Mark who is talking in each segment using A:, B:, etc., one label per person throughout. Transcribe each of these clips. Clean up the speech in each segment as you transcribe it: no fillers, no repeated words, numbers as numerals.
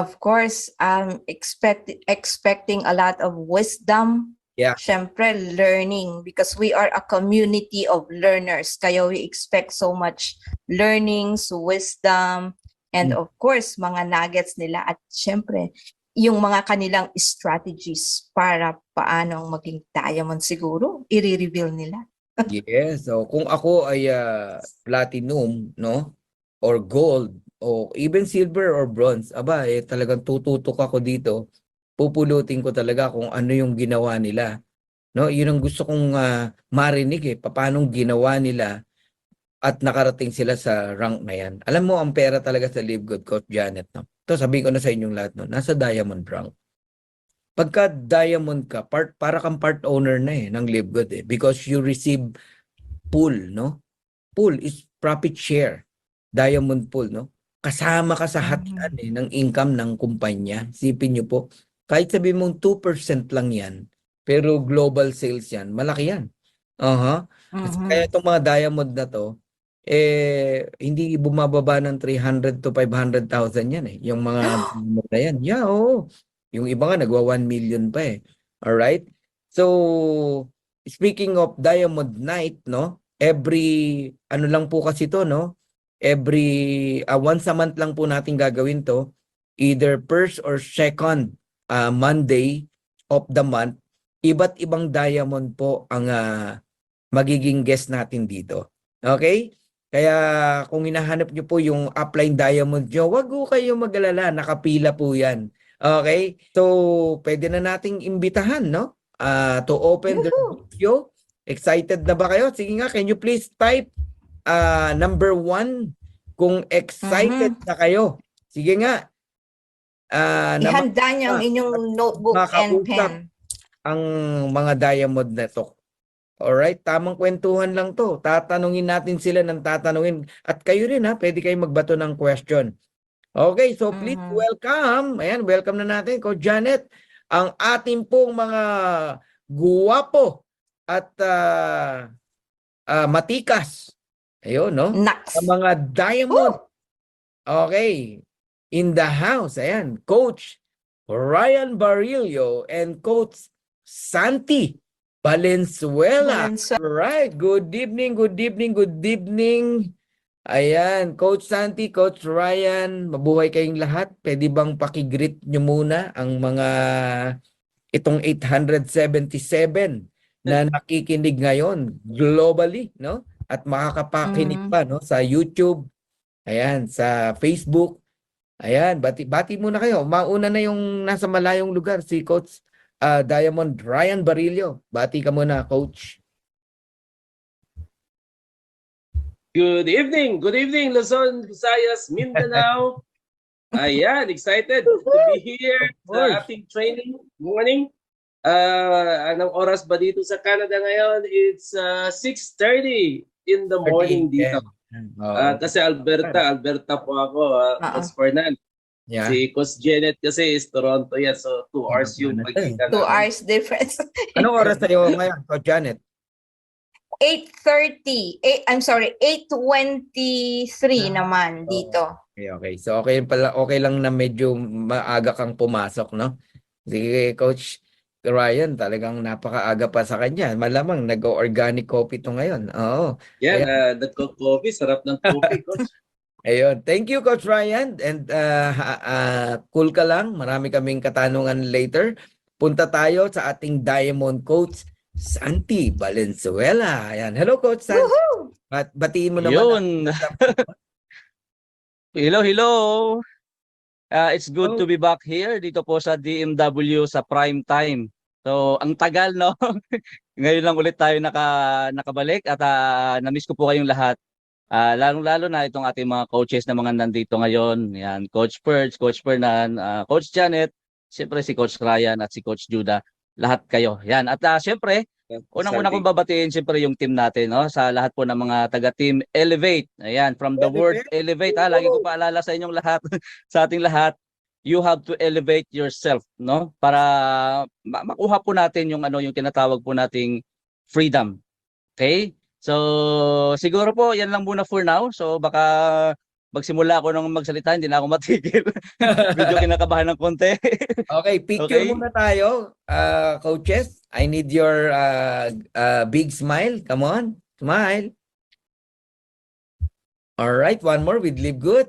A: Of course, expecting a lot of wisdom.
B: Yeah.
A: Syempre, learning, because we are a community of learners. Kaya we expect so much learnings, wisdom, and of course, mga nuggets nila. At syempre, yung mga kanilang strategies para paano maging diamond siguro, i-reveal nila.
B: Yes. So kung ako ay platinum, no? Or gold, o even silver or bronze, aba, talagang tututok ako dito. Pupulutin ko talaga kung ano yung ginawa nila. No, yun ang gusto kong marinig paano ginawa nila at nakarating sila sa rank na yan. Alam mo, ang pera talaga sa Live Good, Coach Janet, no? Ito, sabihin ko na sa inyong lahat, no? Nasa diamond rank. Pagka diamond ka, para kang part owner na ng Live Good because you receive pool, no? Pool is profit share. Diamond pool, no? Kasama ka sa hatian ng income ng kumpanya. Sipin nyo po, kahit sabihin mong 2% lang yan, pero global sales yan, malaki yan. Kasi kaya itong mga diamond na to, hindi bumababa ng 300 to 500,000 yan yung mga diamond na yan. Yeah, oo. Yung iba nga nagwa 1 million pa Alright? So, speaking of Diamond Night, no? Every, ano lang po kasi to, no? Every, once a month lang po natin gagawin to. Either first or second Monday of the month. Iba't ibang diamond po ang magiging guest natin dito. Okay? Kaya kung hinahanap nyo po yung upline diamond nyo, wag po kayong mag-alala, nakapila po yan. Okay? So, pwede na nating imbitahan, no? To open the video. Excited na ba kayo? Sige nga, can you please type number 1 kung excited na kayo? Sige nga.
A: Ihanda niyo ang inyong notebook and pen.
B: Ang mga diamond na to. Alright, tamang kwentuhan lang to. Tatanungin natin sila ng tatanungin. At kayo rin pwede kayong magbato ng question. Okay, so please welcome. Ayan, welcome na natin, Coach Janet. Ang ating pong mga guwapo at matikas. Ayun, no? Ang mga diamond. Okay, in the house. Ayan, Coach Ryan Barillo and Coach Santi Valenzuela. Right. Good evening, good evening, good evening. Ayan, Coach Santi, Coach Ryan, mabuhay kayong lahat. Pwede bang pakigreet nyo muna ang mga itong 877 na nakikinig ngayon globally, no? At makakapakinig pa, no? Sa YouTube, ayan, sa Facebook. Ayan, bati muna kayo. Mauna na yung nasa malayong lugar, si Coach Diamond Ryan Barillo. Bati ka muna, Coach.
C: Good evening, Luzon, Visayas, Mindanao. Ayan, excited to be here sa ating training. Morning. Anong oras ba dito sa Canada ngayon? It's 6:30 in the morning dito. Kasi Alberta po ako, Coach Fernan.
B: Yeah.
C: Si Coach Janet kasi is Toronto yan, so 2 hours yung pagkita.
A: 2 hours difference.
B: Anong oras tayo ngayon, Coach Janet?
A: 8:30. I'm sorry, 8:23 naman dito.
B: Okay. So okay lang na medyo maaga kang pumasok, no? Sige, Coach Ryan, talagang napakaaga pa sa kanya. Malamang nag-organic coffee to ngayon. Oo.
C: Yan, nagko-coffee. Sarap ng coffee, Coach.
B: Ayun. Thank you, Coach Ryan. And cool ka lang. Marami kaming katanungan later. Punta tayo sa ating Diamond Coach, Santi Valenzuela. Ayan. Hello, Coach Santi. Batiin mo naman.
D: Hello. It's good to be back here dito po sa DMW sa prime time. So, ang tagal, no? Ngayon lang ulit tayo nakabalik at na-miss ko po kayong lahat. Lalong-lalo na itong ating mga coaches na mga nandito ngayon. Yan, Coach Perch, Coach Fernan, Coach Janet, siyempre si Coach Ryan at si Coach Judah. Lahat kayo. Yan. At siyempre, unang-una kong babatiin siyempre yung team natin, no? Sa lahat po ng mga taga-team Elevate. Ayan, from the word Elevate, lagi ko paalala sa inyong lahat, sa ating lahat, you have to elevate yourself, no? Para makuha po natin yung yung tinatawag po nating freedom. Okay? So, siguro po yan lang muna for now. So, baka magsimula ako ng magsalita, hindi na ako matigil. Medyo kinakabahan ng konti.
B: Okay, picture
D: Okay.
B: muna tayo, coaches. I need your big smile. Come on, smile. All right, one more with Live Good.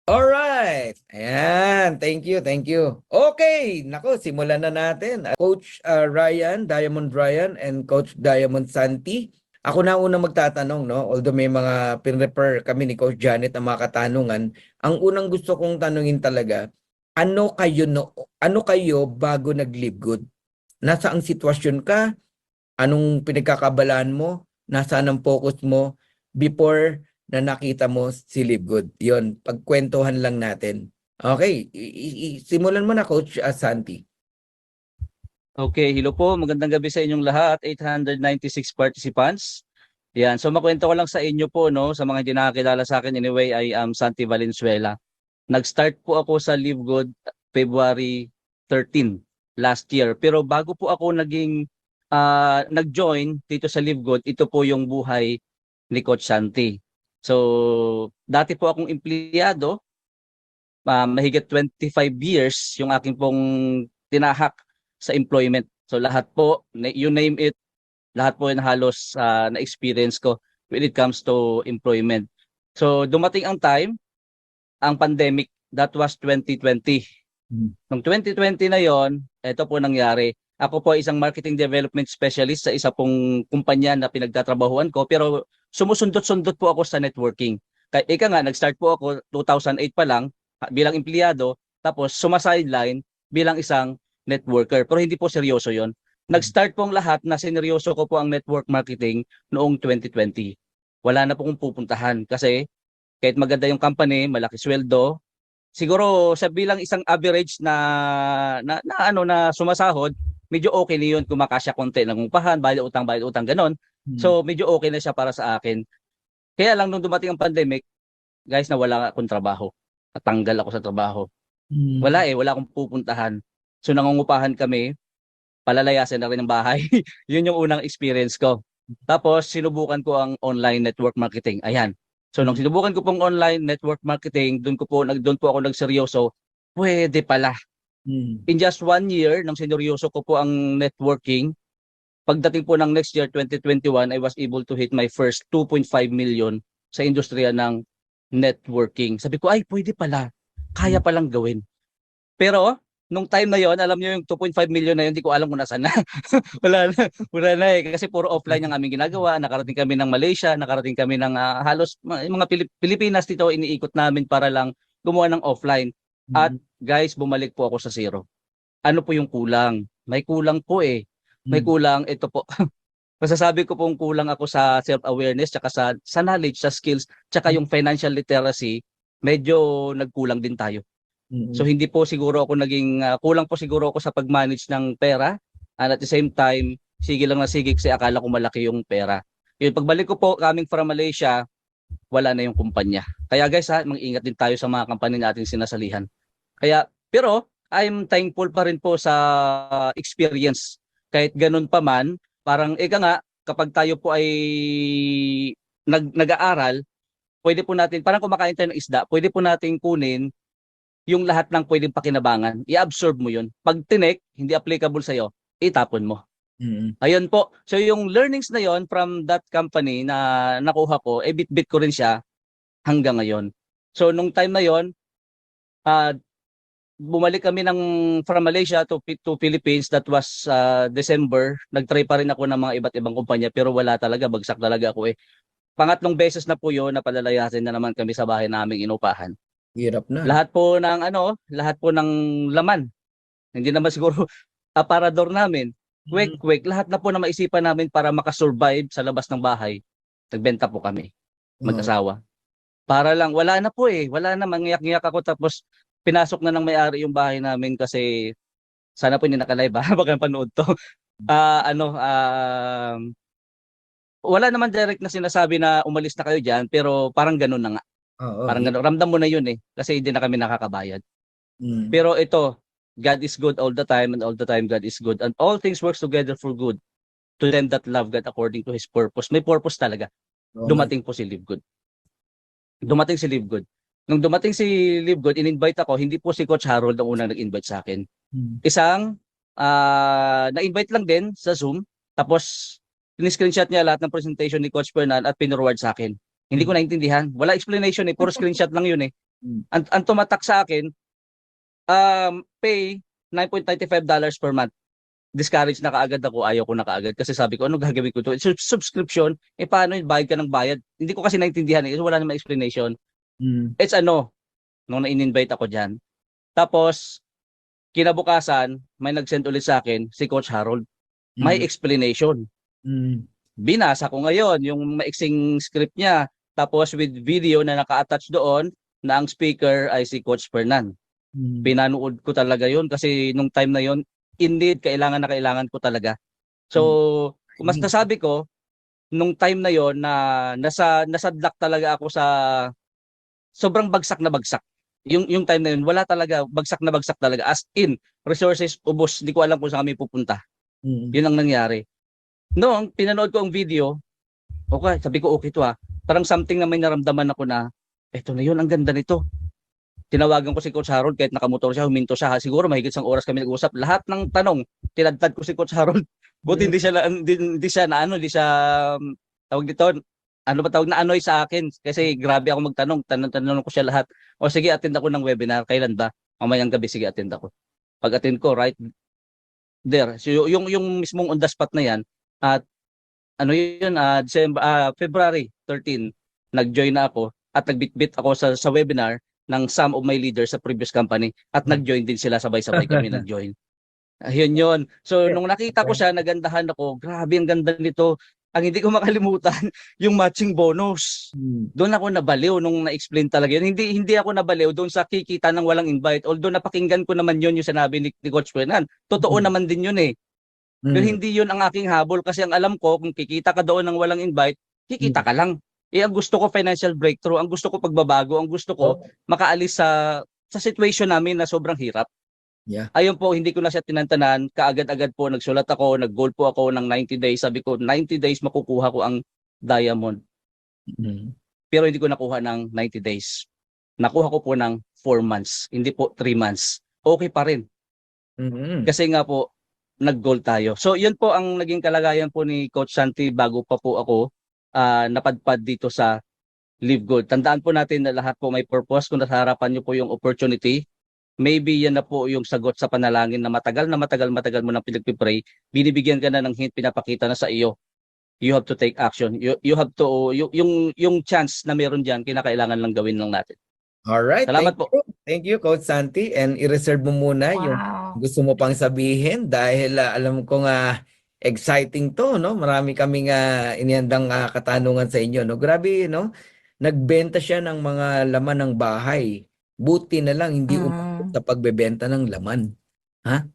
B: All right. Ayan, thank you, thank you. Okay, nako, simulan na natin. Coach Ryan, Diamond Ryan, and Coach Diamond Santi. Ako na unang magtatanong, no? Although may mga pinrefer kami ni Coach Janet ang mga katanungan, ang unang gusto kong tanungin talaga, ano kayo bago nag-Live Good? Nasa ang sitwasyon ka? Anong pinagkakabalaan mo? Nasaan ang focus mo before na nakita mo si Live Good? Yun, pagkwentuhan lang natin. Okay, simulan mo na, Coach Santi.
D: Okay, hello po. Magandang gabi sa inyong lahat. 896 participants. Yan. So makwento ko lang sa inyo po, no, sa mga hindi nakakilala sa akin, anyway, I am Santi Valenzuela. Nag-start po ako sa Live Good February 13 last year. Pero bago po ako nag-join dito sa Live Good, ito po yung buhay ni Coach Santi. So, dati po akong empleyado, mahigit 25 years yung aking pong tinahak sa employment. So lahat po, you name it, lahat po yung halos na-experience ko when it comes to employment. So dumating ang time, ang pandemic, that was 2020. Noong 2020 na yon, ito po nangyari. Ako po ay isang marketing development specialist sa isa pong kumpanya na pinagtatrabahuan ko, pero sumusundot-sundot po ako sa networking. Ika nga, nag-start po ako 2008 pa lang bilang empleyado, tapos sumasideline bilang isang networker. Pero hindi po seryoso yon. Nag-start pong lahat na sineryoso ko po ang network marketing noong 2020. Wala na po kong pupuntahan kasi kahit maganda yung company, malaki sweldo, siguro sa bilang isang average na sumasahod, medyo okay na yun, kumakasya konti ng upahan, bayad utang, ganon. So medyo okay na siya para sa akin. Kaya lang nung dumating ang pandemic, guys, nawala akong trabaho. Natanggal ako sa trabaho. Wala akong pupuntahan. So nangungupahan kami, palalayasin na rin ng bahay. Yun yung unang experience ko. Tapos sinubukan ko ang online network marketing. Ayan. So nung sinubukan ko pong online network marketing, doon po ako nagseryoso. Pwede pala. In just 1 year, nang sineryoso ko po ang networking, pagdating po ng next year, 2021, I was able to hit my first 2.5 million sa industriya ng networking. Sabi ko, ay, pwede pala. Kaya palang gawin. Pero, nung time na yon, alam niyo yung 2.5 million na yun, hindi ko alam kung nasaan na. wala na eh. Kasi puro offline ang aming ginagawa. Nakarating kami ng Malaysia, nakarating kami ng halos mga Pilipinas dito, iniikot namin para lang gumawa ng offline. At guys, bumalik po ako sa zero. Ano po yung kulang? May kulang po eh. May kulang, ito po. Masasabi ko pong kulang ako sa self-awareness, tsaka sa knowledge, sa skills, tsaka yung financial literacy, medyo nagkulang din tayo. So hindi po siguro ako kulang po siguro ako sa pag-manage ng pera, and at the same time, sige lang na sige kasi akala ko malaki yung pera. Yun, pagbalik ko po coming from Malaysia, wala na yung kumpanya. Kaya guys, mag-ingat din tayo sa mga company nating sinasalihan. Pero I'm thankful pa rin po sa experience. Kahit ganun pa man, parang kapag tayo po ay nag-aaral, pwede po natin, parang kumakain tayo ng isda, pwede po natin kunin yung lahat ng pwedeng pakinabangan, i-absorb mo yun. Pag tinek, hindi applicable sa'yo, itapon mo. Ayun po. So yung learnings na yon from that company na nakuha ko, bit-bit ko rin siya hanggang ngayon. So nung time na yon, bumalik kami from Malaysia to Philippines. That was December. Nag-try pa rin ako ng mga iba't ibang kumpanya pero wala talaga, bagsak talaga ako eh. Pangatlong beses na po yun, napalalayasin na naman kami sa bahay naming inupahan.
B: Hirap na.
D: Lahat po ng laman. Hindi naman siguro aparador namin. Quick, lahat na po na maisipan namin para makasurvive sa labas ng bahay. Nagbenta po kami, mag-asawa. Para lang, wala na po eh. Wala na, mangyak-ngyak ako tapos pinasok na ng may-ari yung bahay namin kasi sana po hindi nakalive baka panood to. Wala naman direct na sinasabi na umalis na kayo dyan pero parang ganun na nga. Parang ganun. Ramdam mo na yun eh kasi hindi na kami nakakabayad. Pero ito, God is good all the time and all the time God is good and all things works together for good to them that love God according to His purpose. May purpose talaga. dumating po si Livegood. Dumating si Livegood. Nung dumating si Livegood, in-invite ako, hindi po si Coach Harold ang unang nag-invite sa akin. Isang na-invite lang din sa Zoom, tapos in-screenshot niya lahat ng presentation ni Coach Fernan at pinorward sa akin. Hindi ko naintindihan. Wala explanation eh, puro screenshot lang yun eh. Ang tumatak sa akin, pay $9.95 per month. Discourage na kaagad ako, ayaw ko na kaagad kasi sabi ko, ano gagawin ko to? Subscription, paano yun? Bayad ka ng bayad? Hindi ko kasi naintindihan eh, wala namang explanation. It's nung na-invite ako dyan. Tapos, kinabukasan, may nag-send ulit sa akin, si Coach Harold. May explanation. Binasa ko ngayon, yung maiksing script niya. Tapos with video na naka-attach doon, na ang speaker ay si Coach Fernan. Pinanood ko talaga yun kasi nung time na yun, indeed, kailangan na kailangan ko talaga. So, mas nasabi ko, nung time na yon na nasadlak talaga ako sa sobrang bagsak na bagsak. Yung time na yun, wala talaga, bagsak na bagsak talaga. As in, resources, ubos, hindi ko alam kung saan kami pupunta. Yun ang nangyari. Noong pinanood ko ang video, okay, sabi ko okay to ha. Parang something na may naramdaman ako na, eto na yun, ang ganda nito. Tinawagan ko si Coach Harold kahit nakamotor siya, huminto siya. Siguro mahigit isang oras kami nag-usap. Lahat ng tanong, tinadtad ko si Coach Harold. Buti hindi siya tawag dito, ano ba tawag na anoy sa akin kasi grabe ako magtanong, tanong ko siya lahat. O sige, attend ako ng webinar. Kailan ba? Mamayang gabi, sige, attend ako. Pag-attend ko, right there. So, yung mismong on the spot na yan, at ano yun, February 13, nag-join na ako at nagbitbit ako sa webinar ng some of my leaders sa previous company at nag-join din sila, sabay-sabay kami nag-join. Ayun yun. So, nung nakita ko siya, nagandahan ako, grabe ang ganda nito. Ang hindi ko makalimutan, yung matching bonus. Doon ako nabaliw nung na-explain talaga yun. Hindi ako nabaliw doon sa kikita ng walang invite. Although napakinggan ko naman yun yung sinabi ni Coach Fernan. Totoo naman din yun eh. Pero hindi yun ang aking habol kasi ang alam ko, kung kikita ka doon ng walang invite, kikita ka lang. Ang gusto ko financial breakthrough, ang gusto ko pagbabago, ang gusto ko makaalis sa situation namin na sobrang hirap.
B: Yeah.
D: Ayun po, hindi ko na siya tinantanan. Kaagad-agad po, nagsulat ako, nag-goal po ako ng 90 days. Sabi ko, 90 days makukuha ko ang diamond. Pero hindi ko nakuha ng 90 days. Nakuha ko po ng 4 months. Hindi po 3 months. Okay pa rin. Kasi nga po, nag-goal tayo. So, yun po ang naging kalagayan po ni Coach Santi bago pa po ako napadpad dito sa Live Good. Tandaan po natin na lahat po may purpose. Kung nasa harapan nyo po yung opportunity, maybe yan na po yung sagot sa panalangin na matagal mo nang pinagpipray. Binibigyan ka na ng hint, pinapakita na sa iyo. You have to take action. You have to, yung chance na meron dyan, kinakailangan lang gawin lang natin.
B: Alright.
D: Salamat po.
B: Thank you, Coach Santi. And i-reserve mo muna yung gusto mo pang sabihin dahil alam ko nga exciting to, no? Marami kaming inihandang katanungan sa inyo, no? Grabe, no? Nagbenta siya ng mga laman ng bahay. Buti na lang hindi umabot sa pagbebenta ng laman. Ha?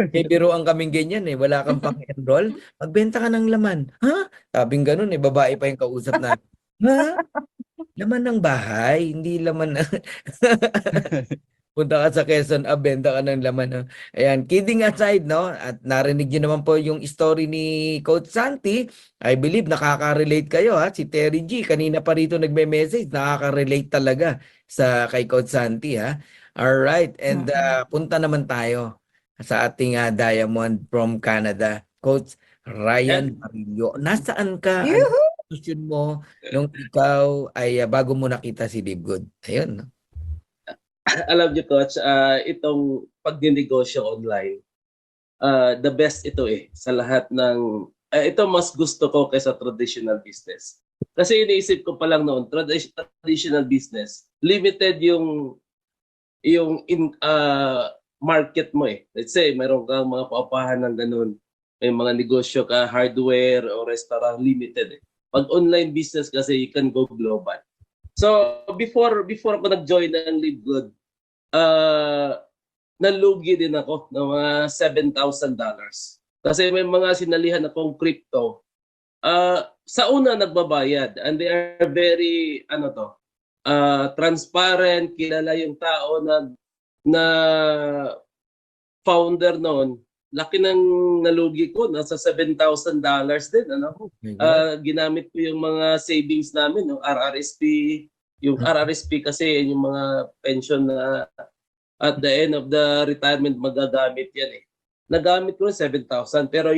B: Biruan kaming ganyan eh. Wala kang pang-enroll. Magbenta ka ng laman. Ha? Sabing ganun eh. Babae pa yung kausap na. Ha? Laman ng bahay. Hindi laman na. Punta ka sa Quezon, benta ka ng laman. Ayan, kidding aside, no? At narinig niyo naman po yung story ni Coach Santi. I believe nakaka-relate kayo, ha? Si Terry G, kanina pa rito nagme-message. Nakaka-relate talaga sa kay Coach Santi, ha? Alright, and punta naman tayo sa ating Diamond from Canada. Coach Ryan Marillo. Nasaan ka? Ano question mo nung ikaw ay bago mo nakita si Live Good? Ayun, no?
C: Alam niyo, Coach, itong pagninegosyo online, the best ito sa lahat ng, ito mas gusto ko kaysa traditional business. Kasi iniisip ko pa lang noon, traditional business, limited yung market mo Let's say, mayroon kang mga paupahan ng ganun, may mga negosyo ka, hardware o restaurant, limited Pag online business kasi, you can go global. So, before ako nag-join ng Live Good, nalugi din ako ng mga $7,000. Kasi may mga sinalihan akong crypto. Sa una nagbabayad and they are very transparent, kilala yung tao na founder noon. laki ng nalugi ko, nasa $7,000 din, ano?
B: Oh my God.
C: Ginamit ko yung mga savings namin, no? RRSP, yung RRSP kasi yung mga pension na at the end of the retirement magagamit yan eh. Nagamit ko yung 7,000 pero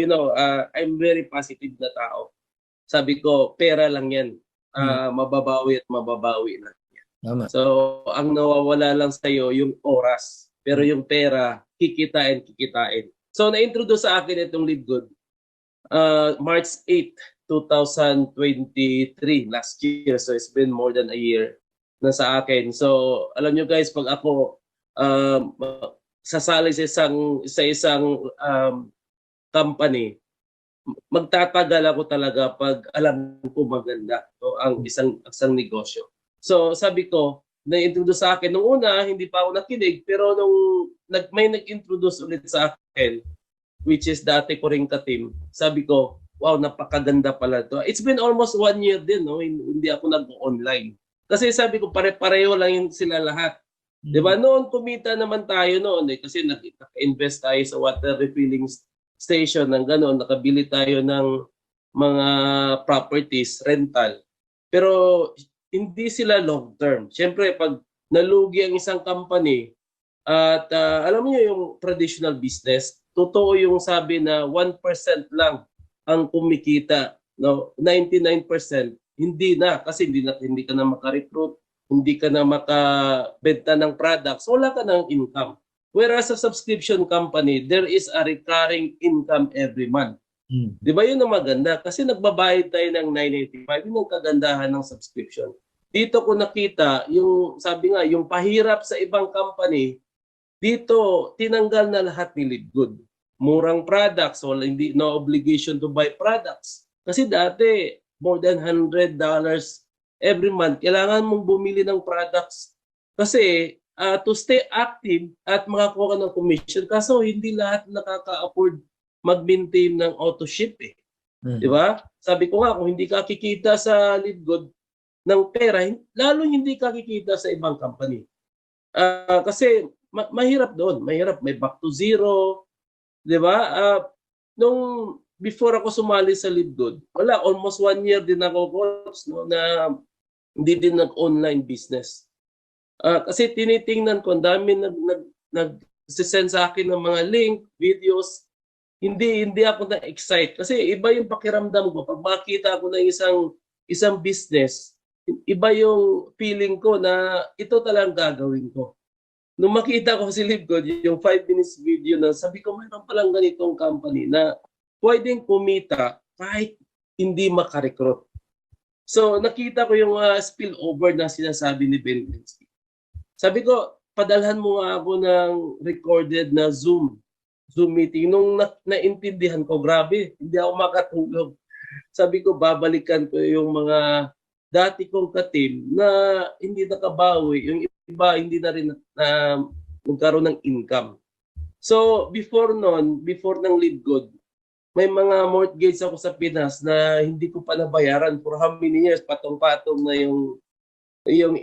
C: I'm very positive na tao. Sabi ko, pera lang yan. Mababawi at mababawi na.
B: Tama.
C: So, ang nawawala lang sa'yo yung oras. Pero yung pera, kikitain. So, na-introduce sa akin itong Live Good. March 8, 2023, last year. So, it's been more than a year na sa akin. So, alam nyo guys, pag ako sasali sa isang company, magtatagal ako talaga pag alam ko maganda ang isang negosyo. So sabi ko, na-introduce sa akin nung una, hindi pa ako nakinig, pero nung may nag-introduce ulit sa akin, which is dati ko ring ka-team, sabi ko, wow, napakaganda pala to. It's been almost 1 year din, no? Hindi ako nag-online. Kasi sabi ko, pare-pareho lang yung sila lahat. Diba? Noon, kumita naman tayo noon kasi nag-invest tayo sa water refilling station ng gano'n. Nakabili tayo ng mga properties, rental. Pero hindi sila long term. Siyempre, pag nalugi ang isang company at alam niyo yung traditional business, totoo yung sabi na 1% lang ang kumikita. No? 99% hindi na kasi hindi ka na maka-recruit, hindi ka na makabenta ng products, wala ka ng income. Whereas sa subscription company, there is a recurring income every month. Di ba yun ang maganda? Kasi nagbabayad tayo ng $985, yun ang kagandahan ng subscription. Dito ko nakita, sabi nga, yung pahirap sa ibang company, dito tinanggal na lahat ni Live Good. Murang products, no obligation to buy products. Kasi dati, more than $100 every month, kailangan mong bumili ng products. Kasi to stay active at makakuha ka ng commission. Kaso hindi lahat nakaka-afford mag-maintain ng auto ship eh. Di ba? Sabi ko nga, kung hindi ka kikita sa Live Good ng pera, lalo hindi ka kikita sa ibang company. Kasi mahirap doon. Mahirap. May back to zero. Di ba? Nung before ako sumali sa Live Good, almost 1 year din ako coach, no, na hindi din nag-online business. Kasi tinitingnan ko, ang dami nag-send sa akin ng mga link, videos. Hindi ako na-excite. Kasi iba yung pakiramdam ko. Pag makita ko ng isang business, iba yung feeling ko na ito talagang gagawin ko. Nung makita ko si Live Good, yung 5 minutes video na sabi ko, mayroon palang ganitong company na pwedeng kumita kahit hindi makarecruit. So nakita ko yung spillover na sinasabi ni Ben Linsky. Sabi ko, padalhan mo nga ako ng recorded na Zoom meeting. Nung naintindihan ko, grabe, hindi ako makatulog. Sabi ko, babalikan ko yung mga dati kong ka-team na hindi nakabawi. Yung iba, hindi na rin nagkaroon ng income. So, before ng Live Good, may mga mortgage ako sa Pinas na hindi ko pa nabayaran for how many years, patong-patong na yung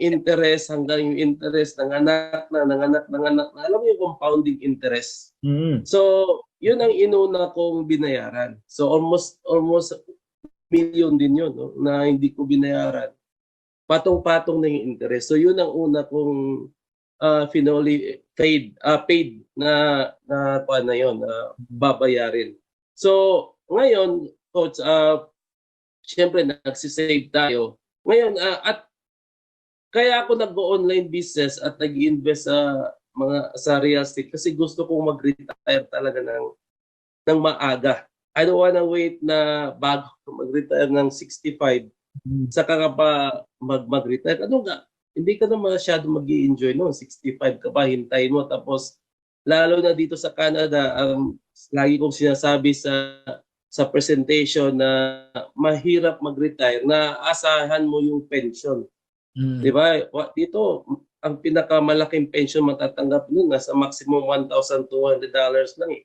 C: interest hanggang yung interest nanganak na. Alam mo yung compounding interest. So, yun ang inuna kong binayaran. So, almost million din yun, no, na hindi ko binayaran. Patong-patong na yung interest. So, yun ang una kong finally paid na yun, babayarin. So, ngayon, Coach, siyempre nagsisave tayo. Ngayon, at kaya ako nag-online business at nag-invest sa real estate kasi gusto kong mag-retire talaga ng maaga. I don't wanna wait na bago mag-retire ng 65, saka ka pa mag-retire. Hindi ka na masyado mag-i-enjoy noon. 65 ka pa, hintayin mo. Tapos, lalo na dito sa Canada, lagi kong sinasabi sa presentation na mahirap mag-retire, na asahan mo yung pension. Di ba? Dito, ang pinakamalaking pension matatanggap nun, nasa maximum $1,200 lang eh.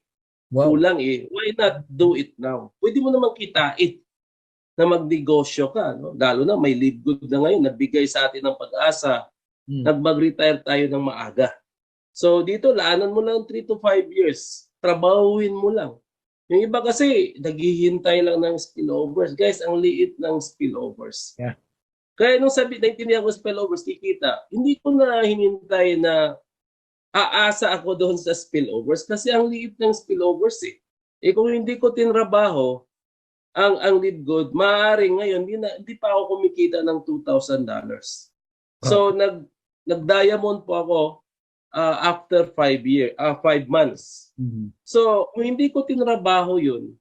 B: Wow.
C: Kulang eh. Why not do it now? Pwede mo naman kitain na magnegosyo ka. No? Lalo na may Live Good na ngayon, nagbigay sa atin ng pag-asa. Mag-retire tayo ng maaga. So dito, laanan mo lang 3 to 5 years. trabahuin mo lang. Yung iba kasi, naghihintay lang ng spillovers. Guys, ang liit ng spillovers.
B: Yeah.
C: Kaya nung naintindihan ko spillovers, kikita, hindi ko na hinintay na aasa ako doon sa spillovers kasi ang liit ng spillovers eh. Eh kung hindi ko tinrabaho ang lead good, maaaring ngayon hindi pa ako kumikita ng $2,000. So nag-diamond po ako after 5 months. So kung hindi ko tinrabaho yun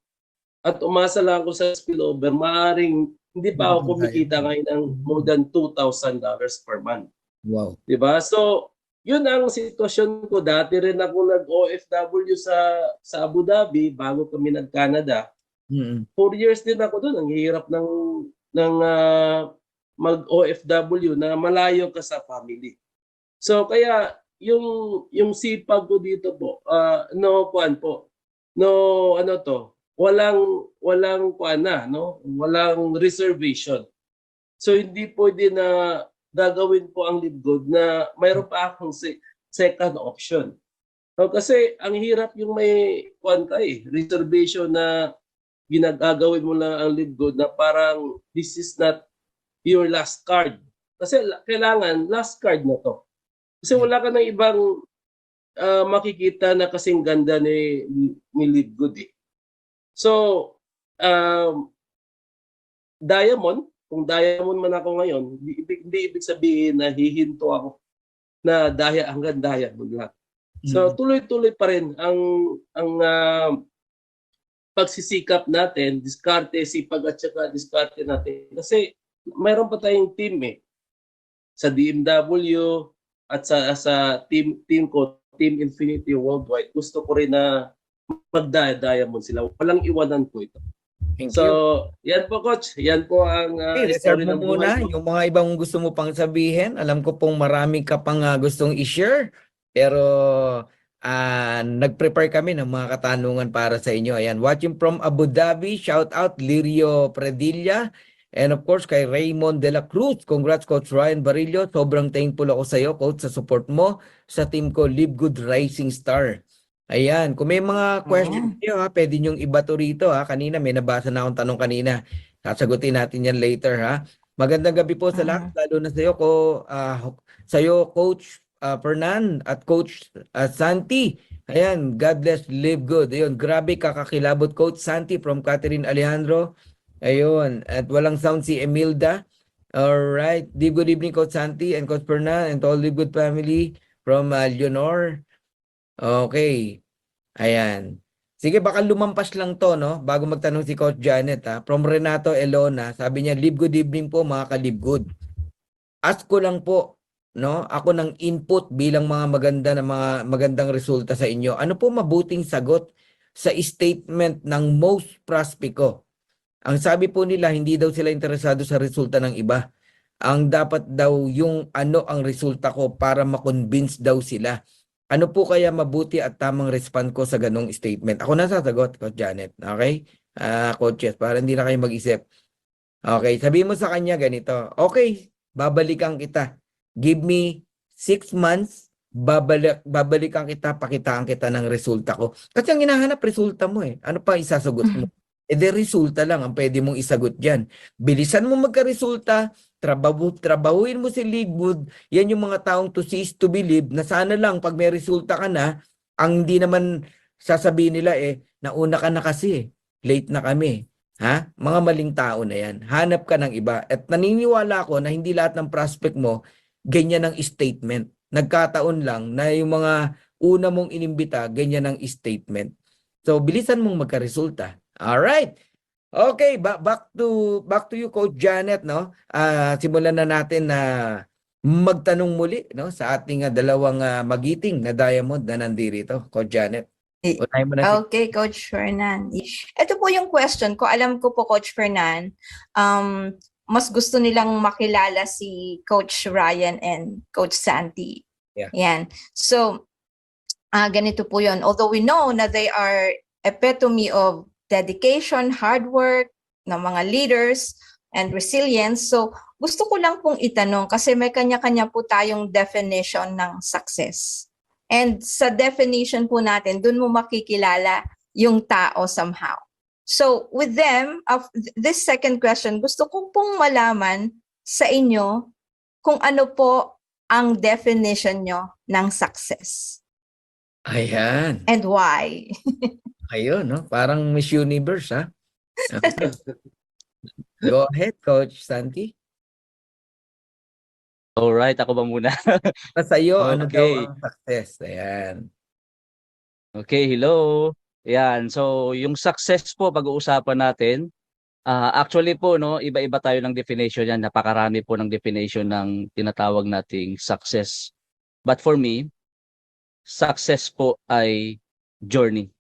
C: at umasa lang ako sa spillover, maaaring hindi pa ako kumikita ngayon ng more than $2,000 per month.
B: Wow.
C: Diba? So, yun ang sitwasyon ko. Dati rin ako nag-OFW sa Abu Dhabi bago kami nag-Canada. 4 years din ako doon. Ang hirap ng mag-OFW na malayo ka sa family. So, kaya yung sipag ko dito po, walang reservation. So hindi pwede na gagawin po ang lead good na mayroon pa akong second option. So, kasi ang hirap yung may reservation na ginagagawin mo lang ang lead good na parang this is not your last card. Kasi kailangan last card na to. Kasi wala ka ng ibang makikita na kasing ganda ni lead good eh. So, diamond, kung diamond man ako ngayon, hindi ibig sabihin na hihinto ako na hanggang diamond lang. So, tuloy-tuloy pa rin ang pagsisikap natin, diskarte, sipag at saka diskarte natin. Kasi mayroon pa tayong team eh. Sa DMW at sa team ko, Team Infinity Worldwide, gusto ko rin na mag-diamond sila. Walang iwanan po ito.
B: Thank
C: So,
B: you.
C: yan po coach. Yan po ang
B: Reserve
C: story
B: mo
C: ng
B: muna
C: buhay ko.
B: yung mga ibang gusto mo pang sabihin. Alam ko pong marami ka pang gustong i-share. Pero nag-prepare kami ng mga katanungan para sa inyo. Ayan, watching from Abu Dhabi. Shout out Lirio Predilla. And of course, kay Raymond De La Cruz. Congrats, Coach Ryan Barillo. Sobrang thankful ako sa iyo, Coach, sa support mo sa team ko, Live Good Rising Star. Ayan, kung may mga questions niyo pwede niyong ibato rito Kanina may nabasa na akong tanong kanina. Sasagutin natin yan later Magandang gabi po sa lahat, lalo na sa iyo Coach Fernan at Coach Santi. Ayan, God bless, live good. Ayun, grabe kakakilabot Coach Santi from Catherine Alejandro. Ayun, at walang sound si Emilda. Alright, good evening Coach Santi and Coach Fernan and to all Live Good family from Leonor. Okay. Ayan. Sige, baka lumampas lang to, no? Bago magtanong si Coach Janet, From Renato Elona, sabi niya, live good evening po, mga ka-live good. Ask ko lang po, no? Ako ng input bilang mga magandang resulta sa inyo. Ano po mabuting sagot sa statement ng most prospect ko? Ang sabi po nila, hindi daw sila interesado sa resulta ng iba. Ang dapat daw yung ano ang resulta ko para makonvince daw sila. Ano po kaya mabuti at tamang respond ko sa ganong statement? Ako na sasagot, Coach Janet. Okay? Coaches, para hindi na kayo mag-isip. Okay, sabihin mo sa kanya ganito. Okay, babalikan kita. Give me 6 months, babalikan kita, pakitaan kita ng resulta ko. Kasi ang hinahanap, resulta mo Ano pa isasagot mo? Resulta lang ang pwede mong isagot dyan. Bilisan mo magka-resulta, trabahuin mo si Ligwood, yan yung mga taong to see is to believe na sana lang pag may resulta ka na, ang hindi naman sasabihin nila nauna ka na kasi, late na kami. Mga maling tao na yan. Hanap ka ng iba. At naniniwala ako na hindi lahat ng prospect mo, ganyan ang statement. Nagkataon lang na yung mga una mong inimbita, ganyan ang statement. So, bilisan mong magka-resulta. Alright. Okay, back to you Coach Janet, no? Simulan na natin na magtanong muli, no, sa ating dalawang magiting na diamond na nandito, Coach Janet. Unahin mo na
A: Okay, Coach Fernan. Ito po yung question ko. Alam ko po, Coach Fernan, mas gusto nilang makilala si Coach Ryan and Coach Santi.
B: Yeah.
A: Yan. So, ganito po yun. Although we know na they are epitome of dedication, hard work ng mga leaders, and resilience. So, gusto ko lang pong itanong kasi may kanya-kanya po tayong definition ng success. And sa definition po natin, dun mo makikilala yung tao somehow. So with them, of this second question, gusto ko pong malaman sa inyo kung ano po ang definition nyo ng success
B: Ayan.
A: and why.
B: Ayun, no? Parang Miss Universe, ha? Go ahead, Coach Santi.
D: Alright, ako ba muna?
B: Sa iyo, ano daw
D: Okay.
B: ang success? Ayan.
D: Okay, hello. Yan. So, yung success po pag-uusapan natin. Actually po, no, iba-iba tayo ng definition yan. Napakarami po ng definition ng tinatawag nating success. But for me, success po ay journey.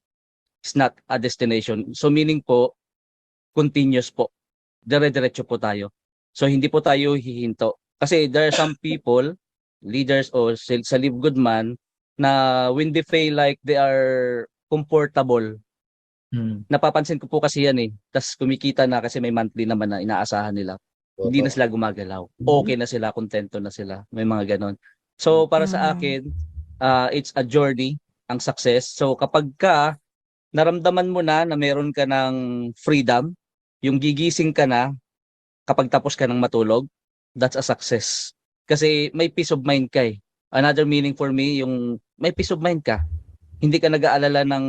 D: It's not a destination. So meaning po, continuous po. Dire-diretso po tayo. So hindi po tayo hihinto. Kasi there are some people, leaders o sa Live Good Man, na when they feel like they are comfortable, napapansin ko po kasi yan eh. Tapos kumikita na kasi may monthly naman na inaasahan nila. Hindi na sila gumagalaw. Okay na sila, kontento na sila. May mga ganon. So para sa akin, it's a journey, ang success. So kapag ka naramdaman mo na meron ka ng freedom, yung gigising ka na kapag tapos ka ng matulog, that's a success. Kasi may peace of mind ka eh. Another meaning for me, yung may peace of mind ka. Hindi ka nag-aalala ng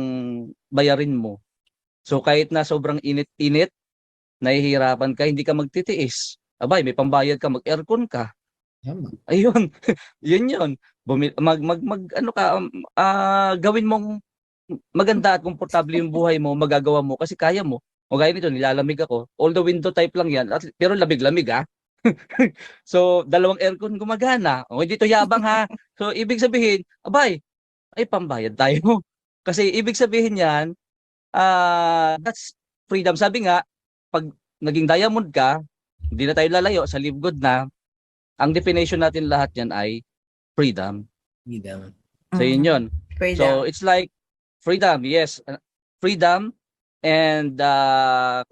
D: bayarin mo. So kahit na sobrang init-init, nahihirapan ka, hindi ka magtitiis. Abay, may pambayad ka, mag-aircon ka.
B: Tama.
D: Ayun. Yun. Ano ka, gawin mong maganda at komportable yung buhay mo, magagawa mo kasi kaya mo. O gaya nito, nilalamig ako. Although window type lang yan, pero lamig-lamig So, dalawang aircon gumagana. O, hindi to yabang ha. So, ibig sabihin, abay, ay pambayad tayo. Kasi ibig sabihin yan, that's freedom. Sabi nga, pag naging diamond ka, hindi na tayo lalayo sa Live Good na, ang definition natin lahat yan ay freedom.
B: Freedom.
D: So, yun yun.
A: Freedom.
D: So, it's like freedom, yes. Freedom and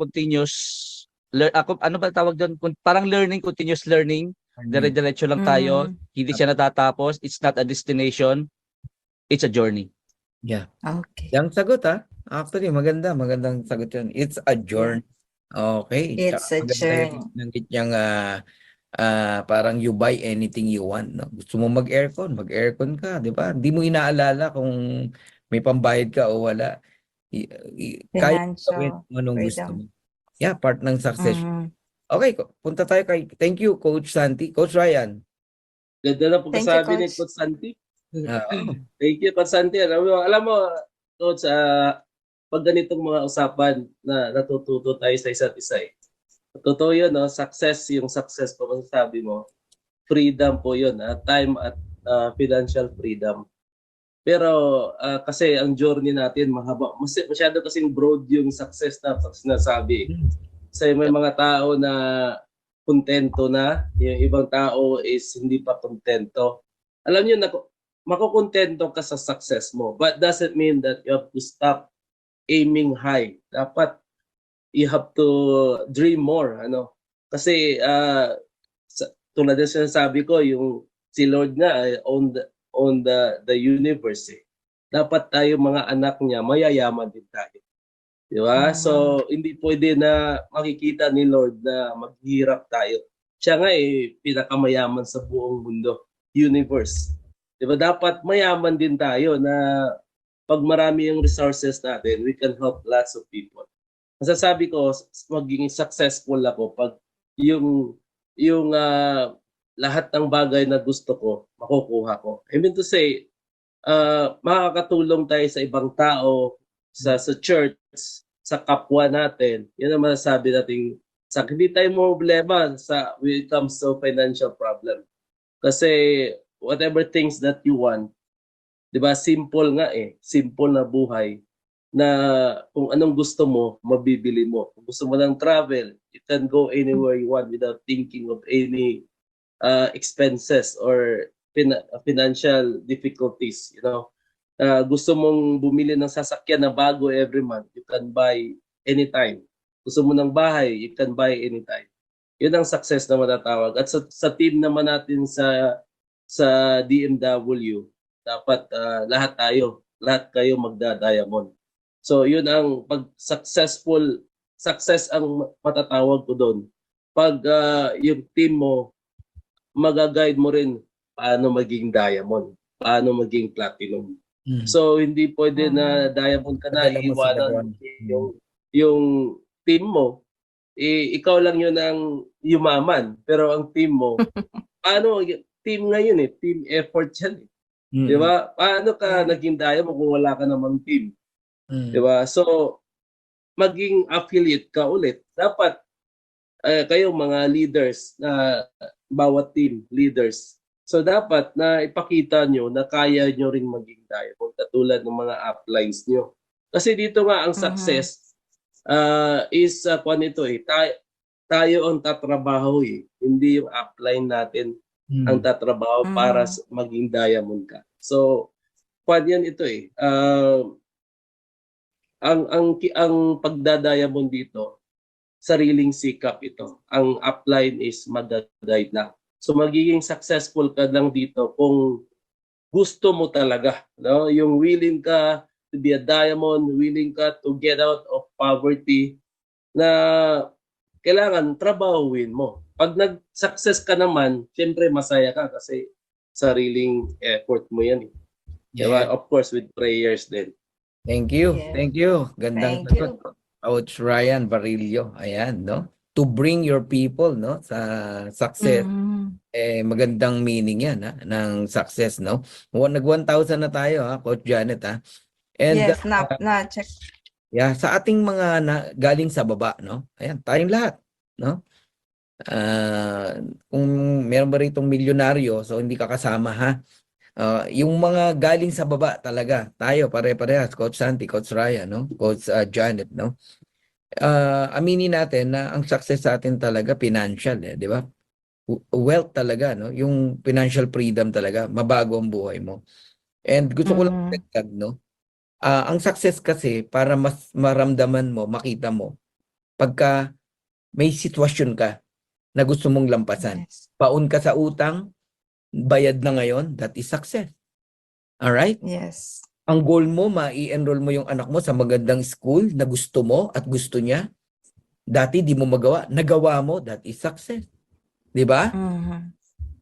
D: continuous ano ba tawag doon? Parang learning, continuous learning. Dire-diretso lang tayo. Hindi siya natatapos. It's not a destination. It's a journey.
B: Yeah.
A: Okay.
B: Yung sagot, ha? Actually, magandang sagot yun. It's a journey. Okay.
A: It's a
B: Tsaka maganda
A: journey.
B: yung nanggit niyang parang you buy anything you want. No? Gusto mo mag-aircon ka, di ba? Hindi mo inaalala kung may pambayad ka o wala. Kaya gawin
A: Financial
B: mo anong gusto
A: freedom.
B: mo. Yeah, part ng success.
A: Mhm.
B: Okay, punta tayo kay, thank you, Coach Santi. Coach Ryan.
C: Ganda na
A: Thank you,
C: pagkasabi ni
A: Coach.
C: Coach Santi.
B: Oo.
C: Thank you, Coach Santi. Alam mo, Coach, pag ganitong mga usapan na natututo tayo sa isa't isa. Totoo yun, no? Success, yung success po, masasabi mo, freedom po yun. Time at financial freedom. Pero kasi ang journey natin mahaba. Masyado kasing broad yung success na sinasabi. Kasi may mga tao na kontento na, yung ibang tao is hindi pa kontento. Alam niyo na makukontento ka sa success mo, but doesn't mean that you have to stop aiming high. Dapat you have to dream more, ano? Kasi tulad ng sinasabi ko, yung si Lord nga on the universe. Dapat tayo mga anak niya, mayayaman din tayo. Di ba? So, hindi pwede na makikita ni Lord na maghihirap tayo. Siya nga pinakamayaman sa buong mundo, universe. Di ba? Dapat mayaman din tayo na pag marami yung resources natin, we can help lots of people. Masasabi ko, magiging successful ako pag yung lahat ng bagay na gusto ko, makukuha ko. I mean to say, makakatulong tayo sa ibang tao, sa church, sa kapwa natin. Yan ang masasabi natin. Hindi tayo problema when it comes to financial problem. Kasi whatever things that you want, di ba, simple nga simple na buhay na kung anong gusto mo, mabibili mo. Kung gusto mo ng travel, you can go anywhere you want without thinking of any expenses or financial difficulties, you know. Gusto mong bumili ng sasakyan na bago every month, you can buy anytime. Gusto mo ng bahay, you can buy anytime. Yun ang success na matatawag. At sa team naman natin sa DMW, Dapat lahat kayo magda-diamond. So yun ang success ang matatawag ko doon. Pag yung team mo, magaguide mo rin paano maging diamond, paano maging platinum.
B: Mm.
C: So hindi pwede na diamond ka na
B: Padala mo sila doon.
C: iiwanan yung team mo. Ikaw lang yun ang yumaman, pero ang team mo, team ngayon team effort yan.
B: Mm.
C: Di ba? Paano ka
A: Yeah.
C: naging diamond kung wala ka namang team?
B: Mm.
C: Di ba? So maging affiliate ka ulit. Dapat kayo mga leaders na bawat team leaders. So dapat na ipakita nyo na kaya nyo ring maging diamond katulad ng mga uplines nyo. Kasi dito nga ang success is kung ito tayo ang tatrabaho hindi yung upline natin ang tatrabaho para maging diamond ka. So kung yan ito ang pagda-diamond dito sariling sikap ito. Ang upline is mag-guide lang. So magiging successful ka lang dito kung gusto mo talaga, no? Yung willing ka to be a diamond, willing ka to get out of poverty, na kailangan trabahuin mo. Pag nag-success ka naman, syempre masaya ka kasi sariling effort mo yan. Diba?
B: Yeah.
C: Of course, with prayers din.
B: Thank you.
A: Yes.
B: Thank you. Gandang
A: Thank
B: sagot. Coach Ryan Barillo. Ayan, no? To bring your people, no, sa success. Magandang meaning yan, ha, ng success, no? Nag 1,000 na tayo, ha, Coach Janet, ha? And
A: Yes, na-check.
B: yeah, sa ating mga galing sa baba, no? Ayan, tayong lahat, no? Kung meron ba ritong milyonaryo, so hindi ka kasama, ha? Yung mga galing sa baba talaga, tayo pare-parehas, Coach Santi, Coach Ryan, no? Coach Janet, no? Aminin natin na ang success sa atin talaga financial, di ba? Wealth talaga, no? Yung financial freedom talaga, mabago ang buhay mo. And gusto ko lang dagdag, no? Ang success kasi para mas maramdaman mo, makita mo, pagka may sitwasyon ka na gusto mong lampasan.
A: Yes.
B: Paun ka sa utang, bayad na ngayon, that is success. Alright?
A: Yes.
B: Ang goal mo, ma-i-enroll mo yung anak mo sa magandang school na gusto mo at gusto niya. Dati di mo magawa, nagawa mo, that is success. Di ba?